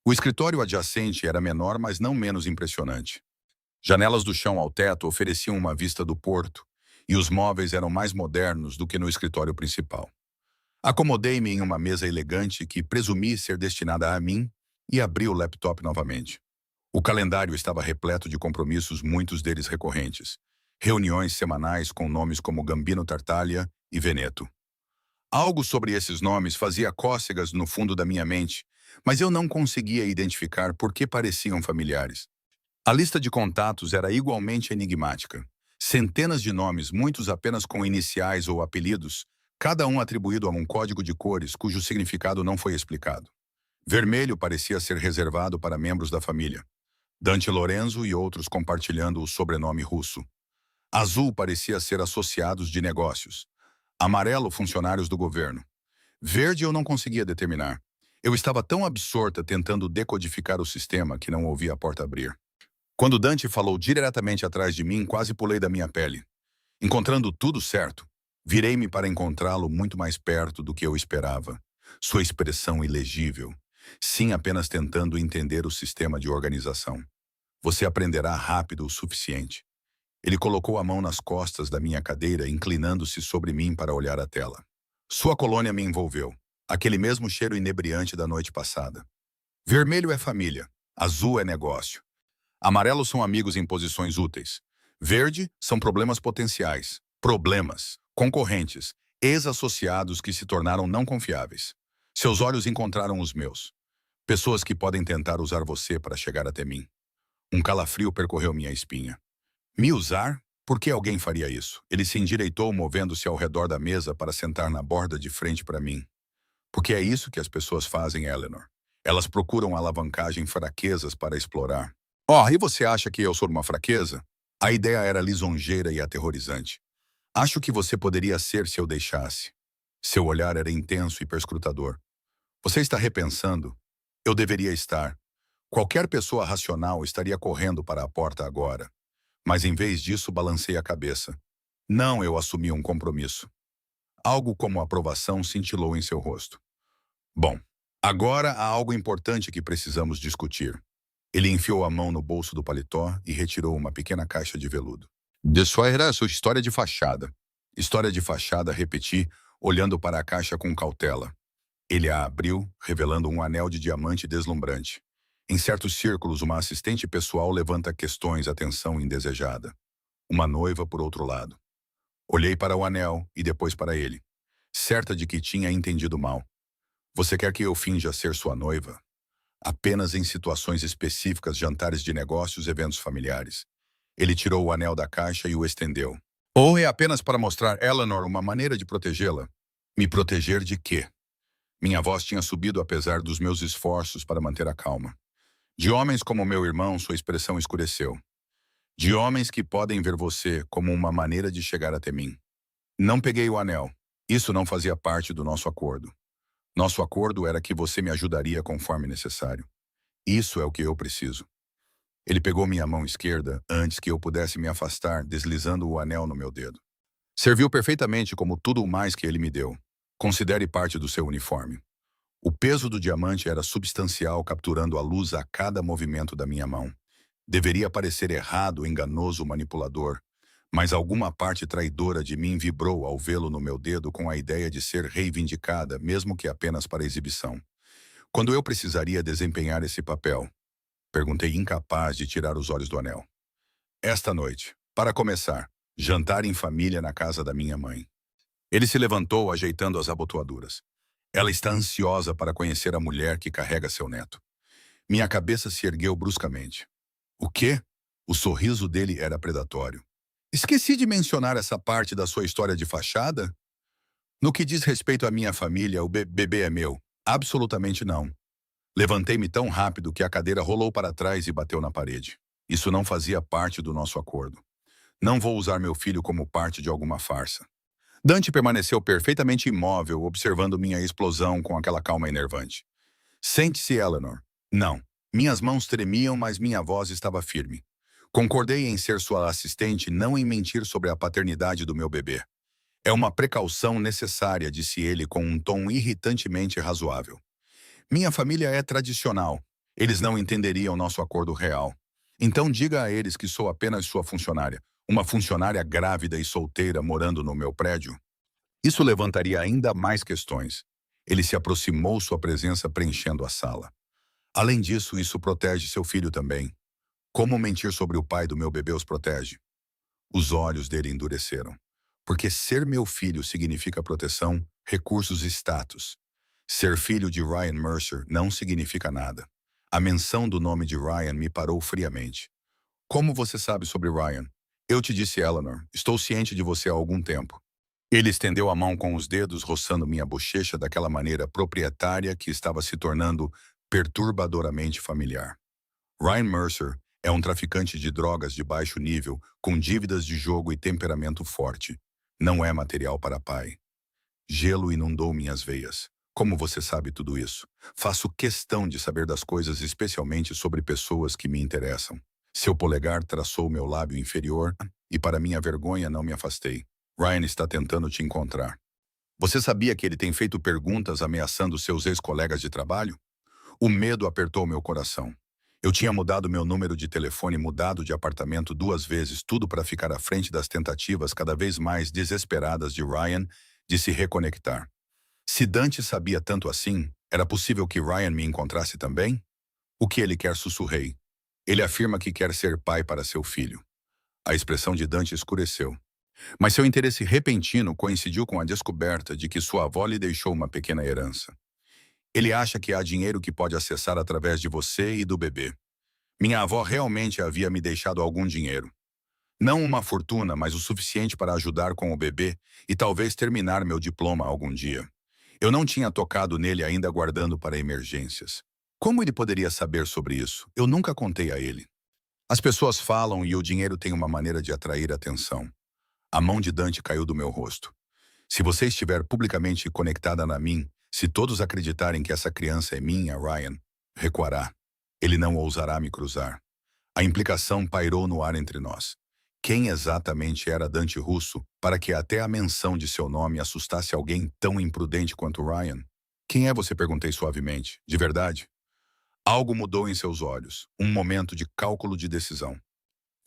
[SPEAKER 1] O escritório adjacente era menor, mas não menos impressionante. Janelas do chão ao teto ofereciam uma vista do porto, e os móveis eram mais modernos do que no escritório principal. Acomodei-me em uma mesa elegante que presumi ser destinada a mim e abri o laptop novamente. O calendário estava repleto de compromissos, muitos deles recorrentes. Reuniões semanais com nomes como Gambino Tartaglia e Veneto. Algo sobre esses nomes fazia cócegas no fundo da minha mente, mas eu não conseguia identificar por que pareciam familiares. A lista de contatos era igualmente enigmática. Centenas de nomes, muitos apenas com iniciais ou apelidos, cada um atribuído a um código de cores cujo significado não foi explicado. Vermelho parecia ser reservado para membros da família. Dante Lorenzo e outros compartilhando o sobrenome russo. Azul parecia ser associados de negócios. Amarelo, funcionários do governo. Verde eu não conseguia determinar. Eu estava tão absorta tentando decodificar o sistema que não ouvi a porta abrir. Quando Dante falou diretamente atrás de mim, quase pulei da minha pele. Encontrando tudo certo, virei-me para encontrá-lo muito mais perto do que eu esperava. Sua expressão ilegível. Sim, apenas tentando entender o sistema de organização. Você aprenderá rápido o suficiente. Ele colocou a mão nas costas da minha cadeira, inclinando-se sobre mim para olhar a tela. Sua colônia me envolveu. Aquele mesmo cheiro inebriante da noite passada. Vermelho é família. Azul é negócio. Amarelo são amigos em posições úteis. Verde são problemas potenciais. Problemas. Concorrentes. Ex-associados que se tornaram não confiáveis. Seus olhos encontraram os meus. Pessoas que podem tentar usar você para chegar até mim. Um calafrio percorreu minha espinha. Me usar? Por que alguém faria isso? Ele se endireitou, movendo-se ao redor da mesa para sentar na borda de frente para mim. Porque é isso que as pessoas fazem, Eleanor. Elas procuram alavancagem fraquezas para explorar. Oh, e você acha que eu sou uma fraqueza? A ideia era lisonjeira e aterrorizante. Acho que você poderia ser se eu deixasse. Seu olhar era intenso e perscrutador. Você está repensando? Eu deveria estar. Qualquer pessoa racional estaria correndo para a porta agora. Mas em vez disso, balancei a cabeça. Não, eu assumi um compromisso. Algo como aprovação cintilou em seu rosto. Bom, agora há algo importante que precisamos discutir. Ele enfiou a mão no bolso do paletó e retirou uma pequena caixa de veludo. Isso era a sua história de fachada. História de fachada, repeti, olhando para a caixa com cautela. Ele a abriu, revelando um anel de diamante deslumbrante. Em certos círculos, uma assistente pessoal levanta questões, atenção indesejada. Uma noiva, por outro lado. Olhei para o anel e depois para ele, certa de que tinha entendido mal. Você quer que eu finja ser sua noiva? Apenas em situações específicas, jantares de negócios, eventos familiares. Ele tirou o anel da caixa e o estendeu. Ou é apenas para mostrar Eleanor uma maneira de protegê-la? Me proteger de quê? Minha voz tinha subido apesar dos meus esforços para manter a calma. De homens como meu irmão, sua expressão escureceu. De homens que podem ver você como uma maneira de chegar até mim. Não peguei o anel. Isso não fazia parte do nosso acordo. Nosso acordo era que você me ajudaria conforme necessário. Isso é o que eu preciso. Ele pegou minha mão esquerda antes que eu pudesse me afastar, deslizando o anel no meu dedo. Serviu perfeitamente como tudo o mais que ele me deu. Considere parte do seu uniforme. O peso do diamante era substancial, capturando a luz a cada movimento da minha mão. Deveria parecer errado, enganoso, manipulador, mas alguma parte traidora de mim vibrou ao vê-lo no meu dedo com a ideia de ser reivindicada, mesmo que apenas para exibição. Quando eu precisaria desempenhar esse papel? Perguntei, incapaz de tirar os olhos do anel. Esta noite, para começar, jantar em família na casa da minha mãe. Ele se levantou, ajeitando as abotoaduras. Ela está ansiosa para conhecer a mulher que carrega seu neto. Minha cabeça se ergueu bruscamente. O quê? O sorriso dele era predatório. Esqueci de mencionar essa parte da sua história de fachada? No que diz respeito à minha família, o bebê é meu. Absolutamente não. Levantei-me tão rápido que a cadeira rolou para trás e bateu na parede. Isso não fazia parte do nosso acordo. Não vou usar meu filho como parte de alguma farsa. Dante permaneceu perfeitamente imóvel, observando minha explosão com aquela calma enervante. Sente-se, Eleanor. Não. Minhas mãos tremiam, mas minha voz estava firme. Concordei em ser sua assistente, não em mentir sobre a paternidade do meu bebê. É uma precaução necessária, disse ele com um tom irritantemente razoável. Minha família é tradicional. Eles não entenderiam nosso acordo real. Então diga a eles que sou apenas sua funcionária. Uma funcionária grávida e solteira morando no meu prédio. Isso levantaria ainda mais questões. Ele se aproximou, sua presença preenchendo a sala. Além disso, isso protege seu filho também. Como mentir sobre o pai do meu bebê os protege? Os olhos dele endureceram. Porque ser meu filho significa proteção, recursos e status. Ser filho de Ryan Mercer não significa nada. A menção do nome de Ryan me parou friamente. Como você sabe sobre Ryan? Eu te disse, Eleanor. Estou ciente de você há algum tempo. Ele estendeu a mão com os dedos, roçando minha bochecha daquela maneira proprietária que estava se tornando perturbadoramente familiar. Ryan Mercer é um traficante de drogas de baixo nível, com dívidas de jogo e temperamento forte. Não é material para pai. Gelo inundou minhas veias. Como você sabe tudo isso? Faço questão de saber das coisas, especialmente sobre pessoas que me interessam. Seu polegar traçou meu lábio inferior e, para minha vergonha, não me afastei. Ryan está tentando te encontrar. Você sabia que ele tem feito perguntas ameaçando seus ex-colegas de trabalho? O medo apertou meu coração. Eu tinha mudado meu número de telefone, mudado de apartamento 2 vezes, tudo para ficar à frente das tentativas cada vez mais desesperadas de Ryan de se reconectar. Se Dante sabia tanto assim, era possível que Ryan me encontrasse também? O que ele quer? Sussurrei. Ele afirma que quer ser pai para seu filho. A expressão de Dante escureceu. Mas seu interesse repentino coincidiu com a descoberta de que sua avó lhe deixou uma pequena herança. Ele acha que há dinheiro que pode acessar através de você e do bebê. Minha avó realmente havia me deixado algum dinheiro. Não uma fortuna, mas o suficiente para ajudar com o bebê e talvez terminar meu diploma algum dia. Eu não tinha tocado nele ainda, guardando para emergências. Como ele poderia saber sobre isso? Eu nunca contei a ele. As pessoas falam e o dinheiro tem uma maneira de atrair atenção. A mão de Dante caiu do meu rosto. Se você estiver publicamente conectada a mim, se todos acreditarem que essa criança é minha, Ryan recuará. Ele não ousará me cruzar. A implicação pairou no ar entre nós. Quem exatamente era Dante Russo para que até a menção de seu nome assustasse alguém tão imprudente quanto Ryan? Quem é você? Perguntei suavemente. De verdade? Algo mudou em seus olhos. Um momento de cálculo de decisão.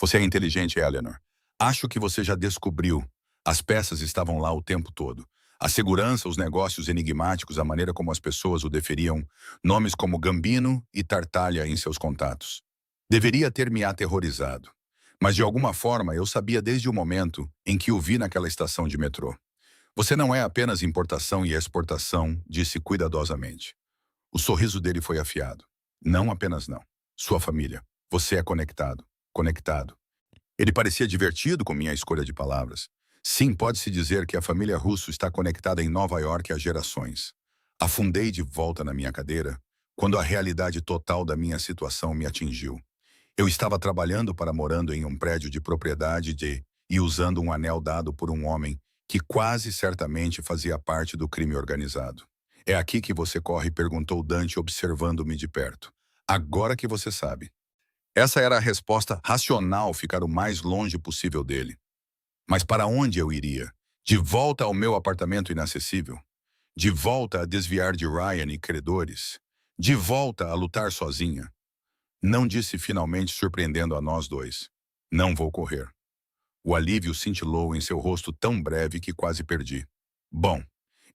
[SPEAKER 1] Você é inteligente, Eleanor. Acho que você já descobriu. As peças estavam lá o tempo todo. A segurança, os negócios enigmáticos, a maneira como as pessoas o deferiam, nomes como Gambino e Tartaglia em seus contatos. Deveria ter me aterrorizado. Mas de alguma forma eu sabia desde o momento em que o vi naquela estação de metrô. Você não é apenas importação e exportação, disse cuidadosamente. O sorriso dele foi afiado. Não apenas não. Sua família. Você é conectado. Conectado. Ele parecia divertido com minha escolha de palavras. Sim, pode-se dizer que a família Russo está conectada em Nova York há gerações. Afundei de volta na minha cadeira quando a realidade total da minha situação me atingiu. Eu estava trabalhando para morando em um prédio de propriedade e usando um anel dado por um homem que quase certamente fazia parte do crime organizado. É aqui que você corre? Perguntou Dante observando-me de perto. Agora que você sabe. Essa era a resposta racional, ficar o mais longe possível dele. Mas para onde eu iria? De volta ao meu apartamento inacessível? De volta a desviar de Ryan e credores? De volta a lutar sozinha? Não, disse finalmente, surpreendendo a nós dois. Não vou correr. O alívio cintilou em seu rosto tão breve que quase perdi. Bom,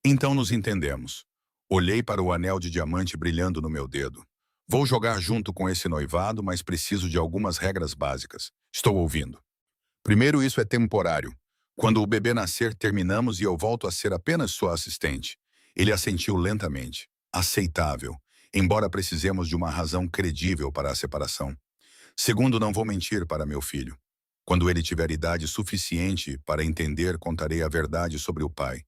[SPEAKER 1] então nos entendemos. Olhei para o anel de diamante brilhando no meu dedo. Vou jogar junto com esse noivado, mas preciso de algumas regras básicas. Estou ouvindo. Primeiro, isso é temporário. Quando o bebê nascer, terminamos e eu volto a ser apenas sua assistente. Ele assentiu lentamente. Aceitável, embora precisemos de uma razão credível para a separação. Segundo, não vou mentir para meu filho. Quando ele tiver idade suficiente para entender, contarei a verdade sobre o pai.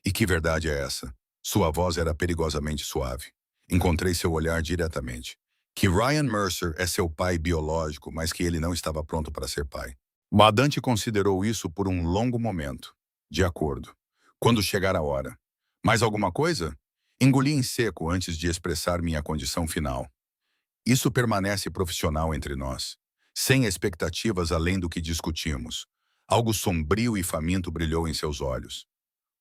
[SPEAKER 1] E que verdade é essa? Sua voz era perigosamente suave. Encontrei seu olhar diretamente. Que Ryan Mercer é seu pai biológico, mas que ele não estava pronto para ser pai. Dante considerou isso por um longo momento. De acordo. Quando chegar a hora. Mais alguma coisa? Engoli em seco antes de expressar minha condição final. Isso permanece profissional entre nós, sem expectativas além do que discutimos. Algo sombrio e faminto brilhou em seus olhos.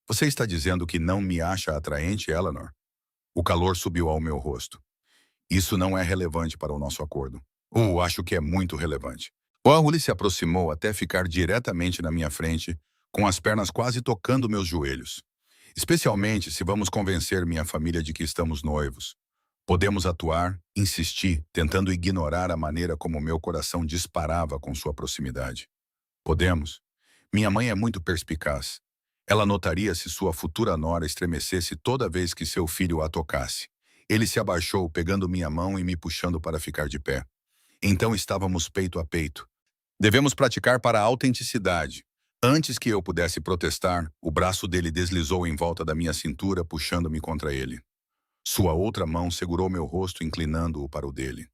[SPEAKER 1] Você está dizendo que não me acha atraente, Eleanor? O calor subiu ao meu rosto. Isso não é relevante para o nosso acordo. Acho que é muito relevante. O Aruli se aproximou até ficar diretamente na minha frente, com as pernas quase tocando meus joelhos. Especialmente se vamos convencer minha família de que estamos noivos. Podemos atuar, insisti, tentando ignorar a maneira como meu coração disparava com sua proximidade. Podemos. Minha mãe é muito perspicaz. Ela notaria se sua futura nora estremecesse toda vez que seu filho a tocasse. Ele se abaixou, pegando minha mão e me puxando para ficar de pé. Então estávamos peito a peito. Devemos praticar para a autenticidade. Antes que eu pudesse protestar, o braço dele deslizou em volta da minha cintura, puxando-me contra ele. Sua outra mão segurou meu rosto, inclinando-o para o dele.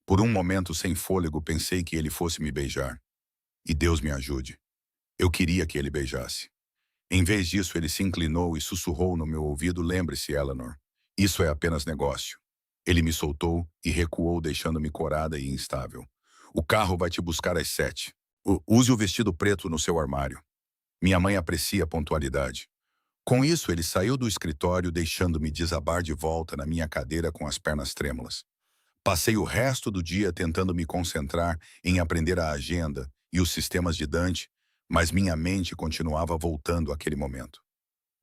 [SPEAKER 1] Por um momento, sem fôlego, pensei que ele fosse me beijar. E Deus me ajude. Eu queria que ele beijasse. Em vez disso, ele se inclinou e sussurrou no meu ouvido: lembre-se, Eleanor, isso é apenas negócio. Ele me soltou e recuou, deixando-me corada e instável. O carro vai te buscar às 7. Use o vestido preto no seu armário. Minha mãe aprecia a pontualidade. Com isso, ele saiu do escritório, deixando-me desabar de volta na minha cadeira com as pernas trêmulas. Passei o resto do dia tentando me concentrar em aprender a agenda e os sistemas de Dante, mas minha mente continuava voltando àquele momento.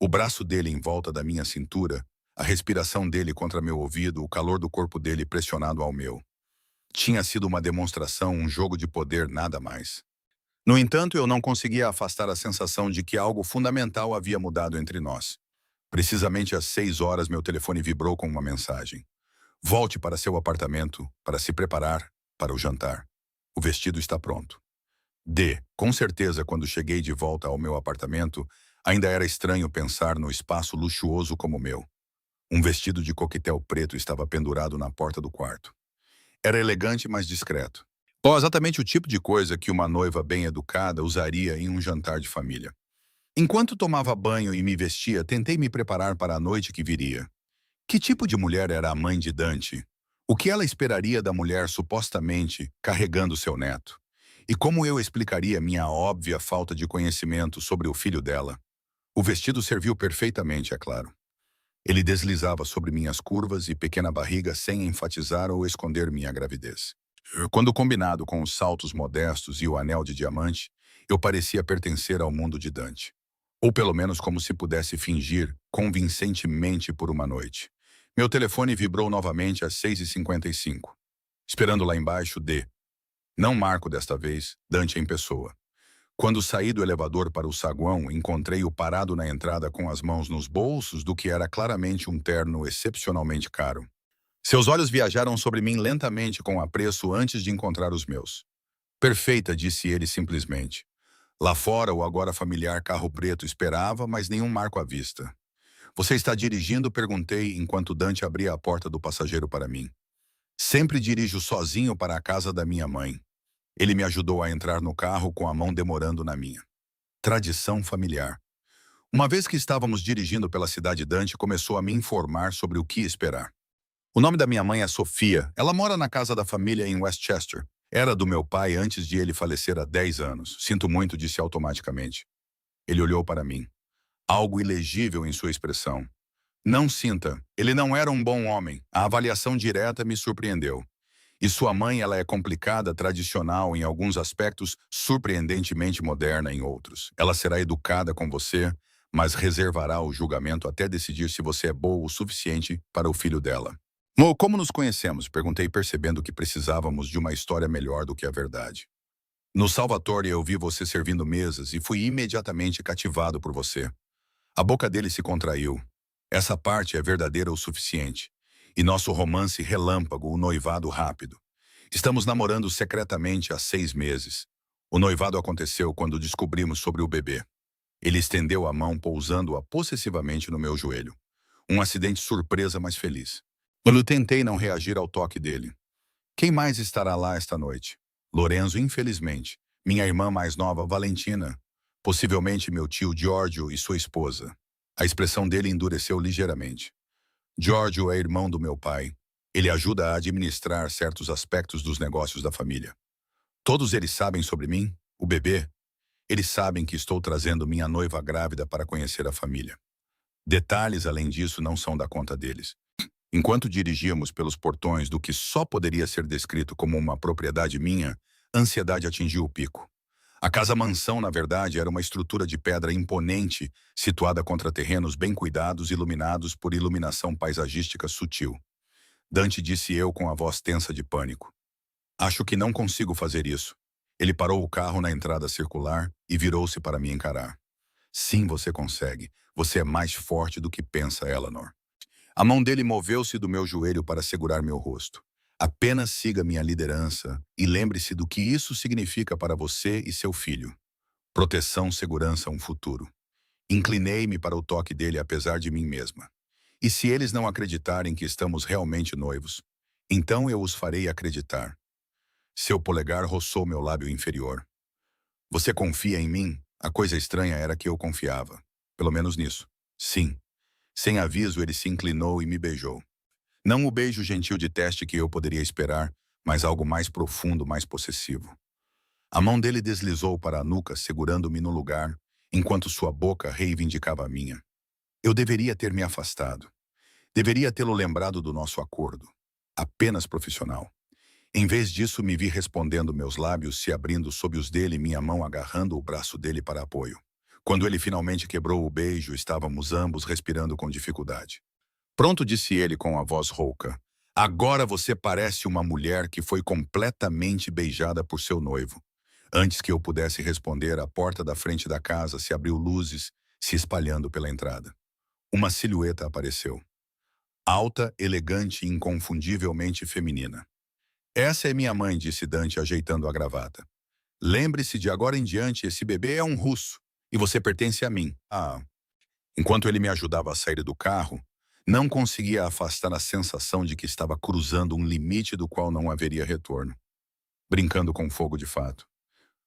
[SPEAKER 1] O braço dele em volta da minha cintura, a respiração dele contra meu ouvido, o calor do corpo dele pressionado ao meu. Tinha sido uma demonstração, um jogo de poder, nada mais. No entanto, eu não conseguia afastar a sensação de que algo fundamental havia mudado entre nós. Precisamente às 6 horas, meu telefone vibrou com uma mensagem. Volte para seu apartamento para se preparar para o jantar. O vestido está pronto. Com certeza, quando cheguei de volta ao meu apartamento, ainda era estranho pensar no espaço luxuoso como o meu. Um vestido de coquetel preto estava pendurado na porta do quarto. Era elegante, mas discreto. Exatamente o tipo de coisa que uma noiva bem educada usaria em um jantar de família. Enquanto tomava banho e me vestia, tentei me preparar para a noite que viria. Que tipo de mulher era a mãe de Dante? O que ela esperaria da mulher supostamente carregando seu neto? E como eu explicaria minha óbvia falta de conhecimento sobre o filho dela? O vestido serviu perfeitamente, é claro. Ele deslizava sobre minhas curvas e pequena barriga sem enfatizar ou esconder minha gravidez. Quando combinado com os saltos modestos e o anel de diamante, eu parecia pertencer ao mundo de Dante. Ou pelo menos como se pudesse fingir convincentemente por uma noite. Meu telefone vibrou novamente às 6h55. Esperando lá embaixo, Não Marco desta vez, Dante em pessoa. Quando saí do elevador para o saguão, encontrei-o parado na entrada com as mãos nos bolsos do que era claramente um terno excepcionalmente caro. Seus olhos viajaram sobre mim lentamente com apreço antes de encontrar os meus. Perfeita, disse ele simplesmente. Lá fora, o agora familiar carro preto esperava, mas nenhum Marco à vista. Você está dirigindo? Perguntei enquanto Dante abria a porta do passageiro para mim. Sempre dirijo sozinho para a casa da minha mãe. Ele me ajudou a entrar no carro com a mão demorando na minha. Tradição familiar. Uma vez que estávamos dirigindo pela cidade, Dante começou a me informar sobre o que esperar. O nome da minha mãe é Sofia. Ela mora na casa da família em Westchester. Era do meu pai antes de ele falecer há 10 anos. Sinto muito, disse automaticamente. Ele olhou para mim. Algo ilegível em sua expressão. Não sinta. Ele não era um bom homem. A avaliação direta me surpreendeu. E sua mãe, ela é complicada, tradicional em alguns aspectos, surpreendentemente moderna em outros. Ela será educada com você, mas reservará o julgamento até decidir se você é boa o suficiente para o filho dela. Mo, como nos conhecemos? Perguntei, percebendo que precisávamos de uma história melhor do que a verdade. No Salvatore eu vi você servindo mesas e fui imediatamente cativado por você. A boca dele se contraiu. Essa parte é verdadeira o suficiente. E nosso romance relâmpago, o noivado rápido. Estamos namorando secretamente há 6 meses. O noivado aconteceu quando descobrimos sobre o bebê. Ele estendeu a mão, pousando-a possessivamente no meu joelho. Um acidente surpresa, mas feliz. Eu tentei não reagir ao toque dele. Quem mais estará lá esta noite? Lorenzo, infelizmente. Minha irmã mais nova, Valentina. Possivelmente meu tio Giorgio e sua esposa. A expressão dele endureceu ligeiramente. Giorgio é irmão do meu pai. Ele ajuda a administrar certos aspectos dos negócios da família. Todos eles sabem sobre mim, o bebê. Eles sabem que estou trazendo minha noiva grávida para conhecer a família. Detalhes, além disso, não são da conta deles. Enquanto dirigíamos pelos portões do que só poderia ser descrito como uma propriedade minha, a ansiedade atingiu o pico. A casa-mansão, na verdade, era uma estrutura de pedra imponente, situada contra terrenos bem cuidados e iluminados por iluminação paisagística sutil. Dante, disse eu com a voz tensa de pânico. Acho que não consigo fazer isso. Ele parou o carro na entrada circular e virou-se para me encarar. Sim, você consegue. Você é mais forte do que pensa, Eleanor. A mão dele moveu-se do meu joelho para segurar meu rosto. Apenas siga minha liderança e lembre-se do que isso significa para você e seu filho. Proteção, segurança, um futuro. Inclinei-me para o toque dele apesar de mim mesma. E se eles não acreditarem que estamos realmente noivos, então eu os farei acreditar. Seu polegar roçou meu lábio inferior. Você confia em mim? A coisa estranha era que eu confiava. Pelo menos nisso. Sim. Sem aviso, ele se inclinou e me beijou. Não o beijo gentil de teste que eu poderia esperar, mas algo mais profundo, mais possessivo. A mão dele deslizou para a nuca, segurando-me no lugar, enquanto sua boca reivindicava a minha. Eu deveria ter me afastado. Deveria tê-lo lembrado do nosso acordo. Apenas profissional. Em vez disso, me vi respondendo, meus lábios se abrindo sob os dele, minha mão agarrando o braço dele para apoio. Quando ele finalmente quebrou o beijo, estávamos ambos respirando com dificuldade. Pronto, disse ele com a voz rouca. Agora você parece uma mulher que foi completamente beijada por seu noivo. Antes que eu pudesse responder, a porta da frente da casa se abriu, luzes se espalhando pela entrada. Uma silhueta apareceu. Alta, elegante e inconfundivelmente feminina. Essa é minha mãe, disse Dante, ajeitando a gravata. Lembre-se, de agora em diante, esse bebê é um russo, e você pertence a mim. Enquanto ele me ajudava a sair do carro, não conseguia afastar a sensação de que estava cruzando um limite do qual não haveria retorno. Brincando com fogo de fato.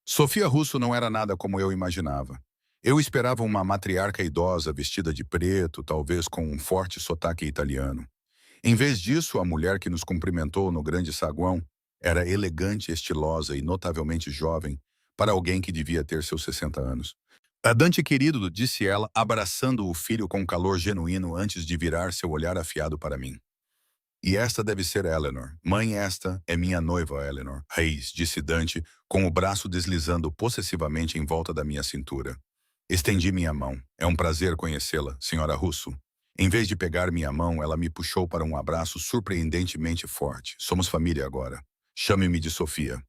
[SPEAKER 1] Sofia Russo não era nada como eu imaginava. Eu esperava uma matriarca idosa vestida de preto, talvez com um forte sotaque italiano. Em vez disso, a mulher que nos cumprimentou no grande saguão Era elegante, estilosa e notavelmente jovem para alguém que devia ter seus 60 anos. "A Dante querido", disse ela, abraçando o filho com calor genuíno antes de virar seu olhar afiado para mim. "E esta deve ser Eleanor. Mãe, esta é minha noiva, Eleanor Reis", disse Dante, com o braço deslizando possessivamente em volta da minha cintura. Estendi minha mão. "É um prazer conhecê-la, senhora Russo." Em vez de pegar minha mão, ela me puxou para um abraço surpreendentemente forte. "Somos família agora. Chame-me de Sofia."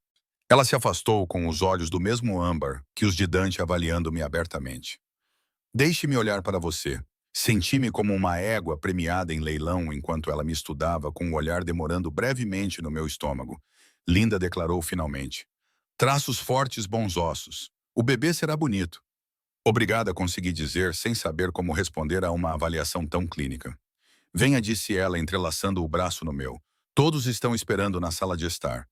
[SPEAKER 1] Ela se afastou com os olhos do mesmo âmbar que os de Dante avaliando-me abertamente. "Deixe-me olhar para você." Senti-me como uma égua premiada em leilão enquanto ela me estudava com o olhar demorando brevemente no meu estômago. Linda declarou finalmente. "Traços fortes, bons ossos. O bebê será bonito." "Obrigada", consegui dizer, sem saber como responder a uma avaliação tão clínica. "Venha", disse ela, entrelaçando o braço no meu. "Todos estão esperando na sala de estar."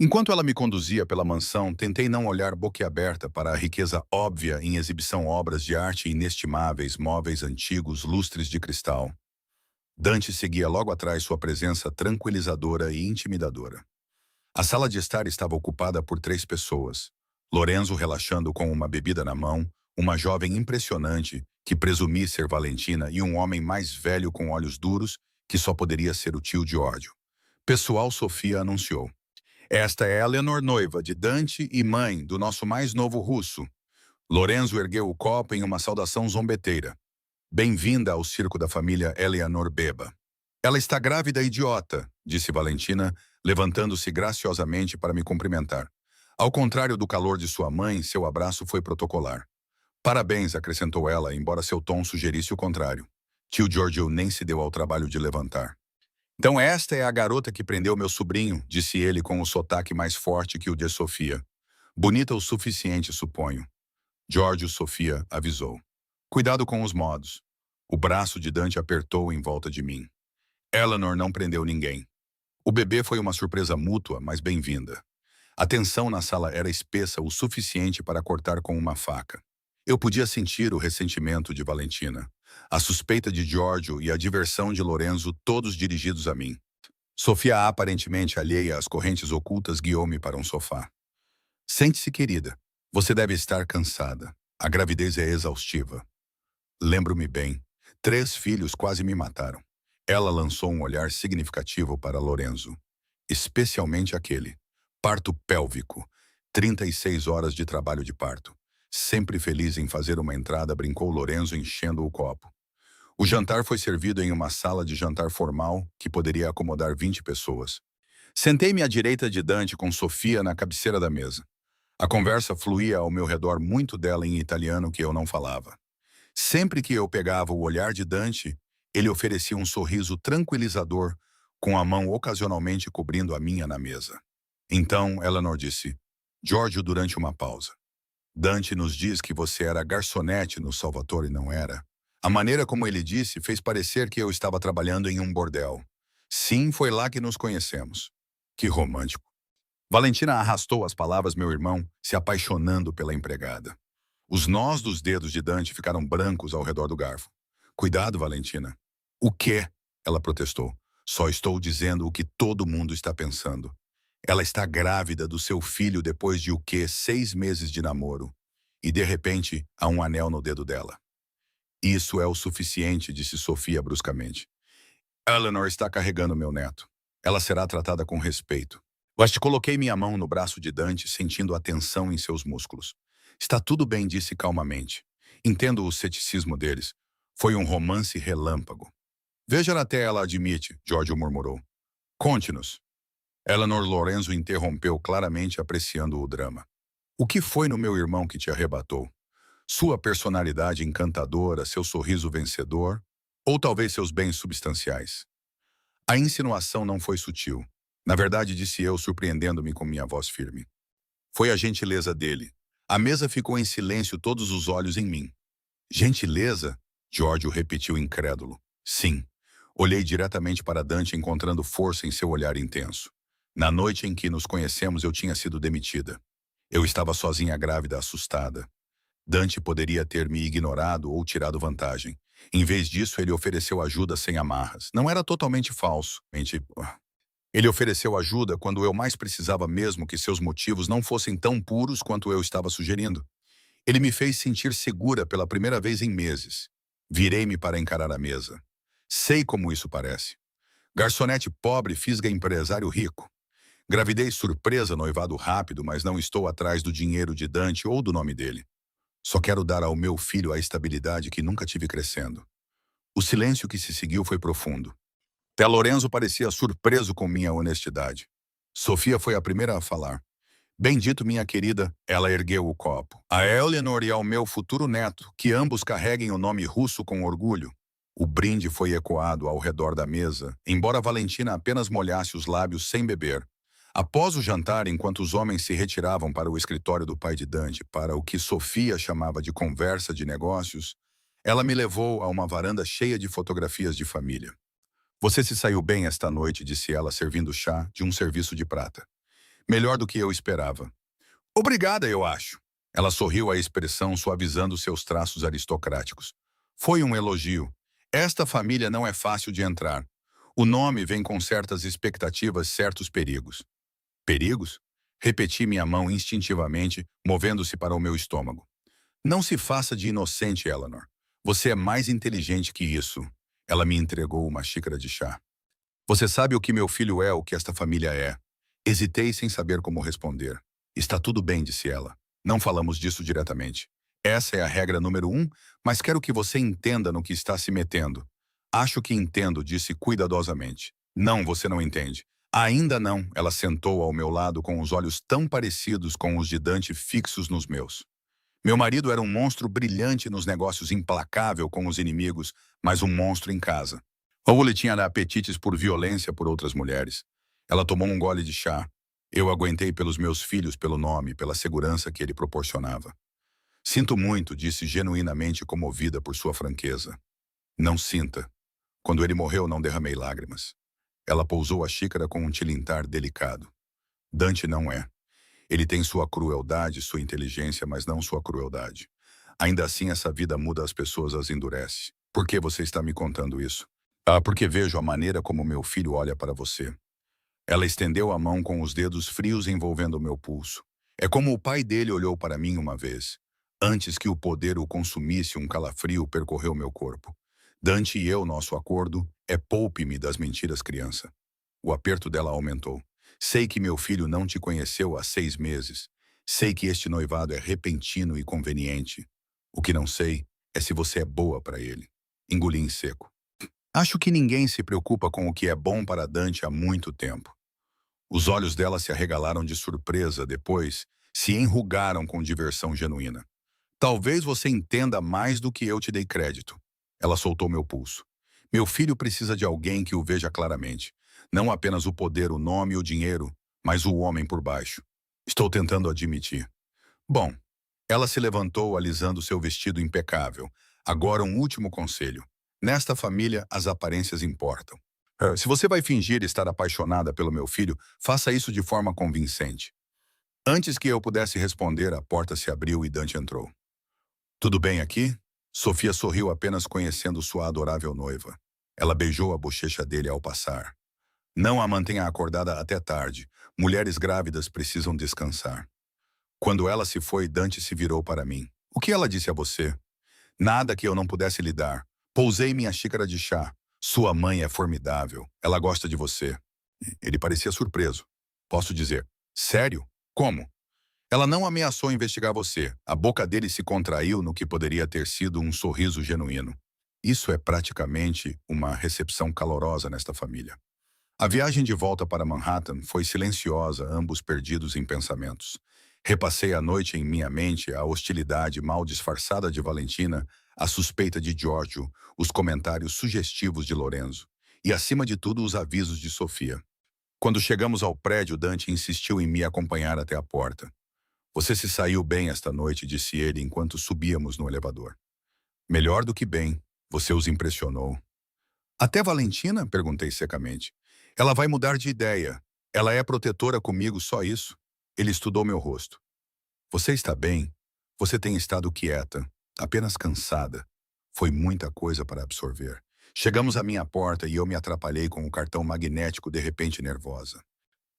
[SPEAKER 1] Enquanto ela me conduzia pela mansão, tentei não olhar boquiaberta para a riqueza óbvia em exibição obras de arte inestimáveis, móveis antigos, lustres de cristal. Dante seguia logo atrás, sua presença tranquilizadora e intimidadora. A sala de estar estava ocupada por 3 pessoas. Lorenzo relaxando com uma bebida na mão, uma jovem impressionante, que presumi ser Valentina, e um homem mais velho com olhos duros, que só poderia ser o tio Giorgio. "Pessoal", Sofia anunciou. "Esta é Eleanor, noiva de Dante e mãe do nosso mais novo russo." Lorenzo ergueu o copo em uma saudação zombeteira. "Bem-vinda ao circo da família Eleanor Beba." "Ela está grávida, idiota", disse Valentina, levantando-se graciosamente para me cumprimentar. Ao contrário do calor de sua mãe, seu abraço foi protocolar. "Parabéns", acrescentou ela, embora seu tom sugerisse o contrário. Tio Giorgio nem se deu ao trabalho de levantar. "Então esta é a garota que prendeu meu sobrinho", disse ele com o sotaque mais forte que o de Sofia. "Bonita o suficiente, suponho." Giorgio, Sofia avisou. "Cuidado com os modos." O braço de Dante apertou em volta de mim. Eleanor não prendeu ninguém. O bebê foi uma surpresa mútua, mas bem-vinda. A tensão na sala era espessa o suficiente para cortar com uma faca. Eu podia sentir o ressentimento de Valentina, a suspeita de Giorgio e a diversão de Lorenzo, todos dirigidos a mim. Sofia, aparentemente alheia às correntes ocultas, guiou-me para um sofá. "Sente-se, querida. Você deve estar cansada. A gravidez é exaustiva." Lembro-me bem. 3 filhos quase me mataram. Ela lançou um olhar significativo para Lorenzo. "Especialmente aquele. Parto pélvico. 36 horas de trabalho de parto." Sempre feliz em fazer uma entrada, brincou Lorenzo, enchendo o copo. O jantar foi servido em uma sala de jantar formal que poderia acomodar 20 pessoas. Sentei-me à direita de Dante com Sofia na cabeceira da mesa. A conversa fluía ao meu redor, muito dela em italiano que eu não falava. Sempre que eu pegava o olhar de Dante, ele oferecia um sorriso tranquilizador, com a mão ocasionalmente cobrindo a minha na mesa. Então, Eleanor disse, Giorgio, durante uma pausa. "Dante nos diz que você era garçonete no Salvatore, não era?" A maneira como ele disse fez parecer que eu estava trabalhando em um bordel. "Sim, foi lá que nos conhecemos." Que romântico. Valentina arrastou as palavras, meu irmão, se apaixonando pela empregada. Os nós dos dedos de Dante ficaram brancos ao redor do garfo. "Cuidado, Valentina." "O quê?" ela protestou. "Só estou dizendo o que todo mundo está pensando. Ela está grávida do seu filho depois de 6 meses de namoro. E de repente, há um anel no dedo dela." "Isso é o suficiente", disse Sofia bruscamente. "Eleanor está carregando meu neto. Ela será tratada com respeito." Coloquei minha mão no braço de Dante, sentindo a tensão em seus músculos. "Está tudo bem", disse calmamente. "Entendo o ceticismo deles. Foi um romance relâmpago." "Veja até ela admite", Giorgio murmurou. "Conte-nos." Eleanor Lorenzo interrompeu, claramente apreciando o drama. "O que foi no meu irmão que te arrebatou? Sua personalidade encantadora, seu sorriso vencedor, ou talvez seus bens substanciais?" A insinuação não foi sutil. "Na verdade", disse eu, surpreendendo-me com minha voz firme. "Foi a gentileza dele." A mesa ficou em silêncio, todos os olhos em mim. "Gentileza?" Giorgio repetiu incrédulo. "Sim." Olhei diretamente para Dante, encontrando força em seu olhar intenso. Na noite em que nos conhecemos, eu tinha sido demitida. Eu estava sozinha, grávida, assustada. Dante poderia ter me ignorado ou tirado vantagem. Em vez disso, ele ofereceu ajuda sem amarras. Não era totalmente falso. Ele ofereceu ajuda quando eu mais precisava, mesmo que seus motivos não fossem tão puros quanto eu estava sugerindo. Ele me fez sentir segura pela primeira vez em meses. Virei-me para encarar a mesa. Sei como isso parece. Garçonete pobre fisga empresário rico. Gravidez surpresa, noivado rápido, mas não estou atrás do dinheiro de Dante ou do nome dele. Só quero dar ao meu filho a estabilidade que nunca tive crescendo. O silêncio que se seguiu foi profundo. Té Lorenzo parecia surpreso com minha honestidade. Sofia foi a primeira a falar. Bendito, minha querida, ela ergueu o copo. A Eleanor e ao meu futuro neto, que ambos carreguem o nome russo com orgulho. O brinde foi ecoado ao redor da mesa, embora Valentina apenas molhasse os lábios sem beber. Após o jantar, enquanto os homens se retiravam para o escritório do pai de Dante, para o que Sofia chamava de conversa de negócios, ela me levou a uma varanda cheia de fotografias de família. Você se saiu bem esta noite, disse ela, servindo chá de um serviço de prata. Melhor do que eu esperava. Obrigada, eu acho. Ela sorriu à expressão, suavizando seus traços aristocráticos. Foi um elogio. Esta família não é fácil de entrar. O nome vem com certas expectativas, certos perigos. Perigos? Repeti minha mão instintivamente, movendo-se para o meu estômago. Não se faça de inocente, Eleanor. Você é mais inteligente que isso. Ela me entregou uma xícara de chá. Você sabe o que meu filho é, o que esta família é. Hesitei sem saber como responder. Está tudo bem, disse ela. Não falamos disso diretamente. Essa é a regra número 1, mas quero que você entenda no que está se metendo. Acho que entendo, disse cuidadosamente. Não, você não entende. Ainda não, ela sentou ao meu lado com os olhos tão parecidos com os de Dante fixos nos meus. Meu marido era um monstro brilhante nos negócios, implacável com os inimigos, mas um monstro em casa. Ou ele tinha apetites por violência por outras mulheres. Ela tomou um gole de chá. Eu aguentei pelos meus filhos, pelo nome, pela segurança que ele proporcionava. Sinto muito, disse genuinamente comovida por sua franqueza. Não sinta. Quando ele morreu, não derramei lágrimas. Ela pousou a xícara com um tilintar delicado. Dante não é. Ele tem sua crueldade, sua inteligência, mas não sua crueldade. Ainda assim, essa vida muda as pessoas, as endurece. Por que você está me contando isso? Ah, porque vejo a maneira como meu filho olha para você. Ela estendeu a mão com os dedos frios envolvendo o meu pulso. É como o pai dele olhou para mim uma vez. Antes que o poder o consumisse, um calafrio percorreu meu corpo. Dante e eu, nosso acordo, é poupe-me das mentiras, criança. O aperto dela aumentou. Sei que meu filho não te conheceu há 6 meses. Sei que este noivado é repentino e conveniente. O que não sei é se você é boa para ele. Engoli em seco. Acho que ninguém se preocupa com o que é bom para Dante há muito tempo. Os olhos dela se arregalaram de surpresa, depois se enrugaram com diversão genuína. Talvez você entenda mais do que eu te dei crédito. Ela soltou meu pulso. Meu filho precisa de alguém que o veja claramente. Não apenas o poder, o nome e o dinheiro, mas o homem por baixo. Estou tentando admitir. Bom, ela se levantou alisando seu vestido impecável. Agora um último conselho. Nesta família, as aparências importam. Se você vai fingir estar apaixonada pelo meu filho, faça isso de forma convincente. Antes que eu pudesse responder, a porta se abriu e Dante entrou. Tudo bem aqui? Sofia sorriu apenas conhecendo sua adorável noiva. Ela beijou a bochecha dele ao passar. Não a mantenha acordada até tarde. Mulheres grávidas precisam descansar. Quando ela se foi, Dante se virou para mim. O que ela disse a você? Nada que eu não pudesse lhe dar. Pousei minha xícara de chá. Sua mãe é formidável. Ela gosta de você. Ele parecia surpreso. Posso dizer, sério? Como? Ela não ameaçou investigar você. A boca dele se contraiu no que poderia ter sido um sorriso genuíno. Isso é praticamente uma recepção calorosa nesta família. A viagem de volta para Manhattan foi silenciosa, ambos perdidos em pensamentos. Repassei a noite em minha mente a hostilidade mal disfarçada de Valentina, a suspeita de Giorgio, os comentários sugestivos de Lorenzo e, acima de tudo, os avisos de Sofia. Quando chegamos ao prédio, Dante insistiu em me acompanhar até a porta. Você se saiu bem esta noite, disse ele enquanto subíamos no elevador. Melhor do que bem, você os impressionou. Até Valentina? Perguntei secamente. Ela vai mudar de ideia. Ela é protetora comigo, só isso. Ele estudou meu rosto. Você está bem? Você tem estado quieta, apenas cansada. Foi muita coisa para absorver. Chegamos à minha porta e eu me atrapalhei com o cartão magnético de repente nervosa.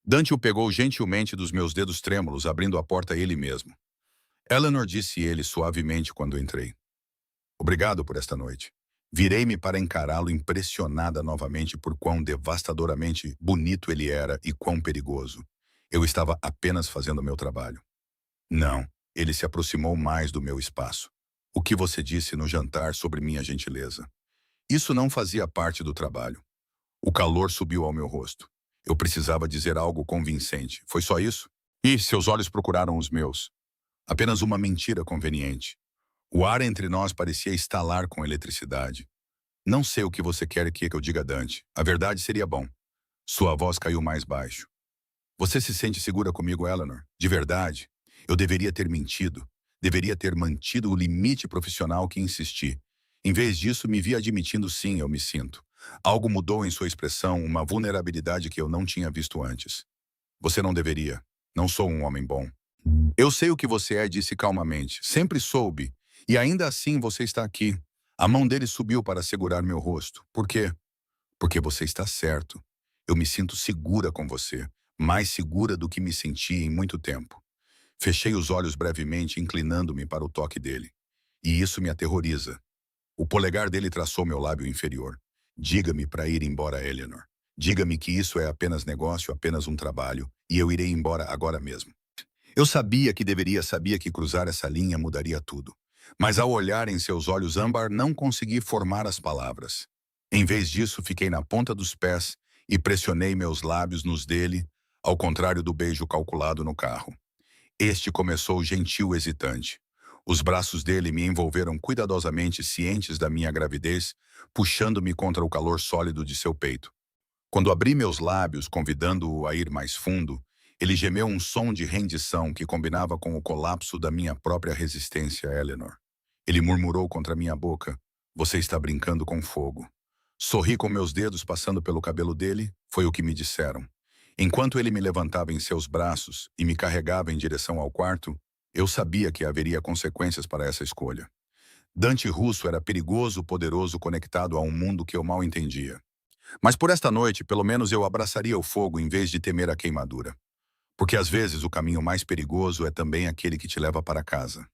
[SPEAKER 1] Dante o pegou gentilmente dos meus dedos trêmulos, abrindo a porta ele mesmo. Eleanor, disse ele suavemente quando entrei. Obrigado por esta noite. Virei-me para encará-lo, impressionada novamente por quão devastadoramente bonito ele era e quão perigoso. Eu estava apenas fazendo meu trabalho. Não, ele se aproximou mais do meu espaço. O que você disse no jantar sobre minha gentileza? Isso não fazia parte do trabalho. O calor subiu ao meu rosto. Eu precisava dizer algo convincente. Foi só isso? E seus olhos procuraram os meus. Apenas uma mentira conveniente. O ar entre nós parecia estalar com eletricidade. Não sei o que você quer que eu diga, Dante. A verdade seria bom. Sua voz caiu mais baixo. Você se sente segura comigo, Eleanor? De verdade? Eu deveria ter mentido. Deveria ter mantido o limite profissional que insisti. Em vez disso, me vi admitindo sim, eu me sinto. Algo mudou em sua expressão, uma vulnerabilidade que eu não tinha visto antes. Você não deveria. Não sou um homem bom. Eu sei o que você é, disse calmamente. Sempre soube. E ainda assim você está aqui. A mão dele subiu para segurar meu rosto. Por quê? Porque você está certo. Eu me sinto segura com você. Mais segura do que me senti em muito tempo. Fechei os olhos brevemente, inclinando-me para o toque dele. E isso me aterroriza. O polegar dele traçou meu lábio inferior. Diga-me para ir embora, Eleanor. Diga-me que isso é apenas negócio, apenas um trabalho, e eu irei embora agora mesmo. Eu sabia que cruzar essa linha mudaria tudo. Mas ao olhar em seus olhos âmbar, não consegui formar as palavras. Em vez disso, fiquei na ponta dos pés e pressionei meus lábios nos dele, ao contrário do beijo calculado no carro. Este começou gentil hesitante. Os braços dele me envolveram cuidadosamente, cientes da minha gravidez, puxando-me contra o calor sólido de seu peito. Quando abri meus lábios, convidando-o a ir mais fundo, ele gemeu um som de rendição que combinava com o colapso da minha própria resistência, Eleanor. Ele murmurou contra minha boca, você está brincando com fogo. Sorri com meus dedos passando pelo cabelo dele, foi o que me disseram. Enquanto ele me levantava em seus braços e me carregava em direção ao quarto, eu sabia que haveria consequências para essa escolha. Dante Russo era perigoso, poderoso, conectado a um mundo que eu mal entendia. Mas por esta noite, pelo menos eu abraçaria o fogo em vez de temer a queimadura. Porque às vezes o caminho mais perigoso é também aquele que te leva para casa.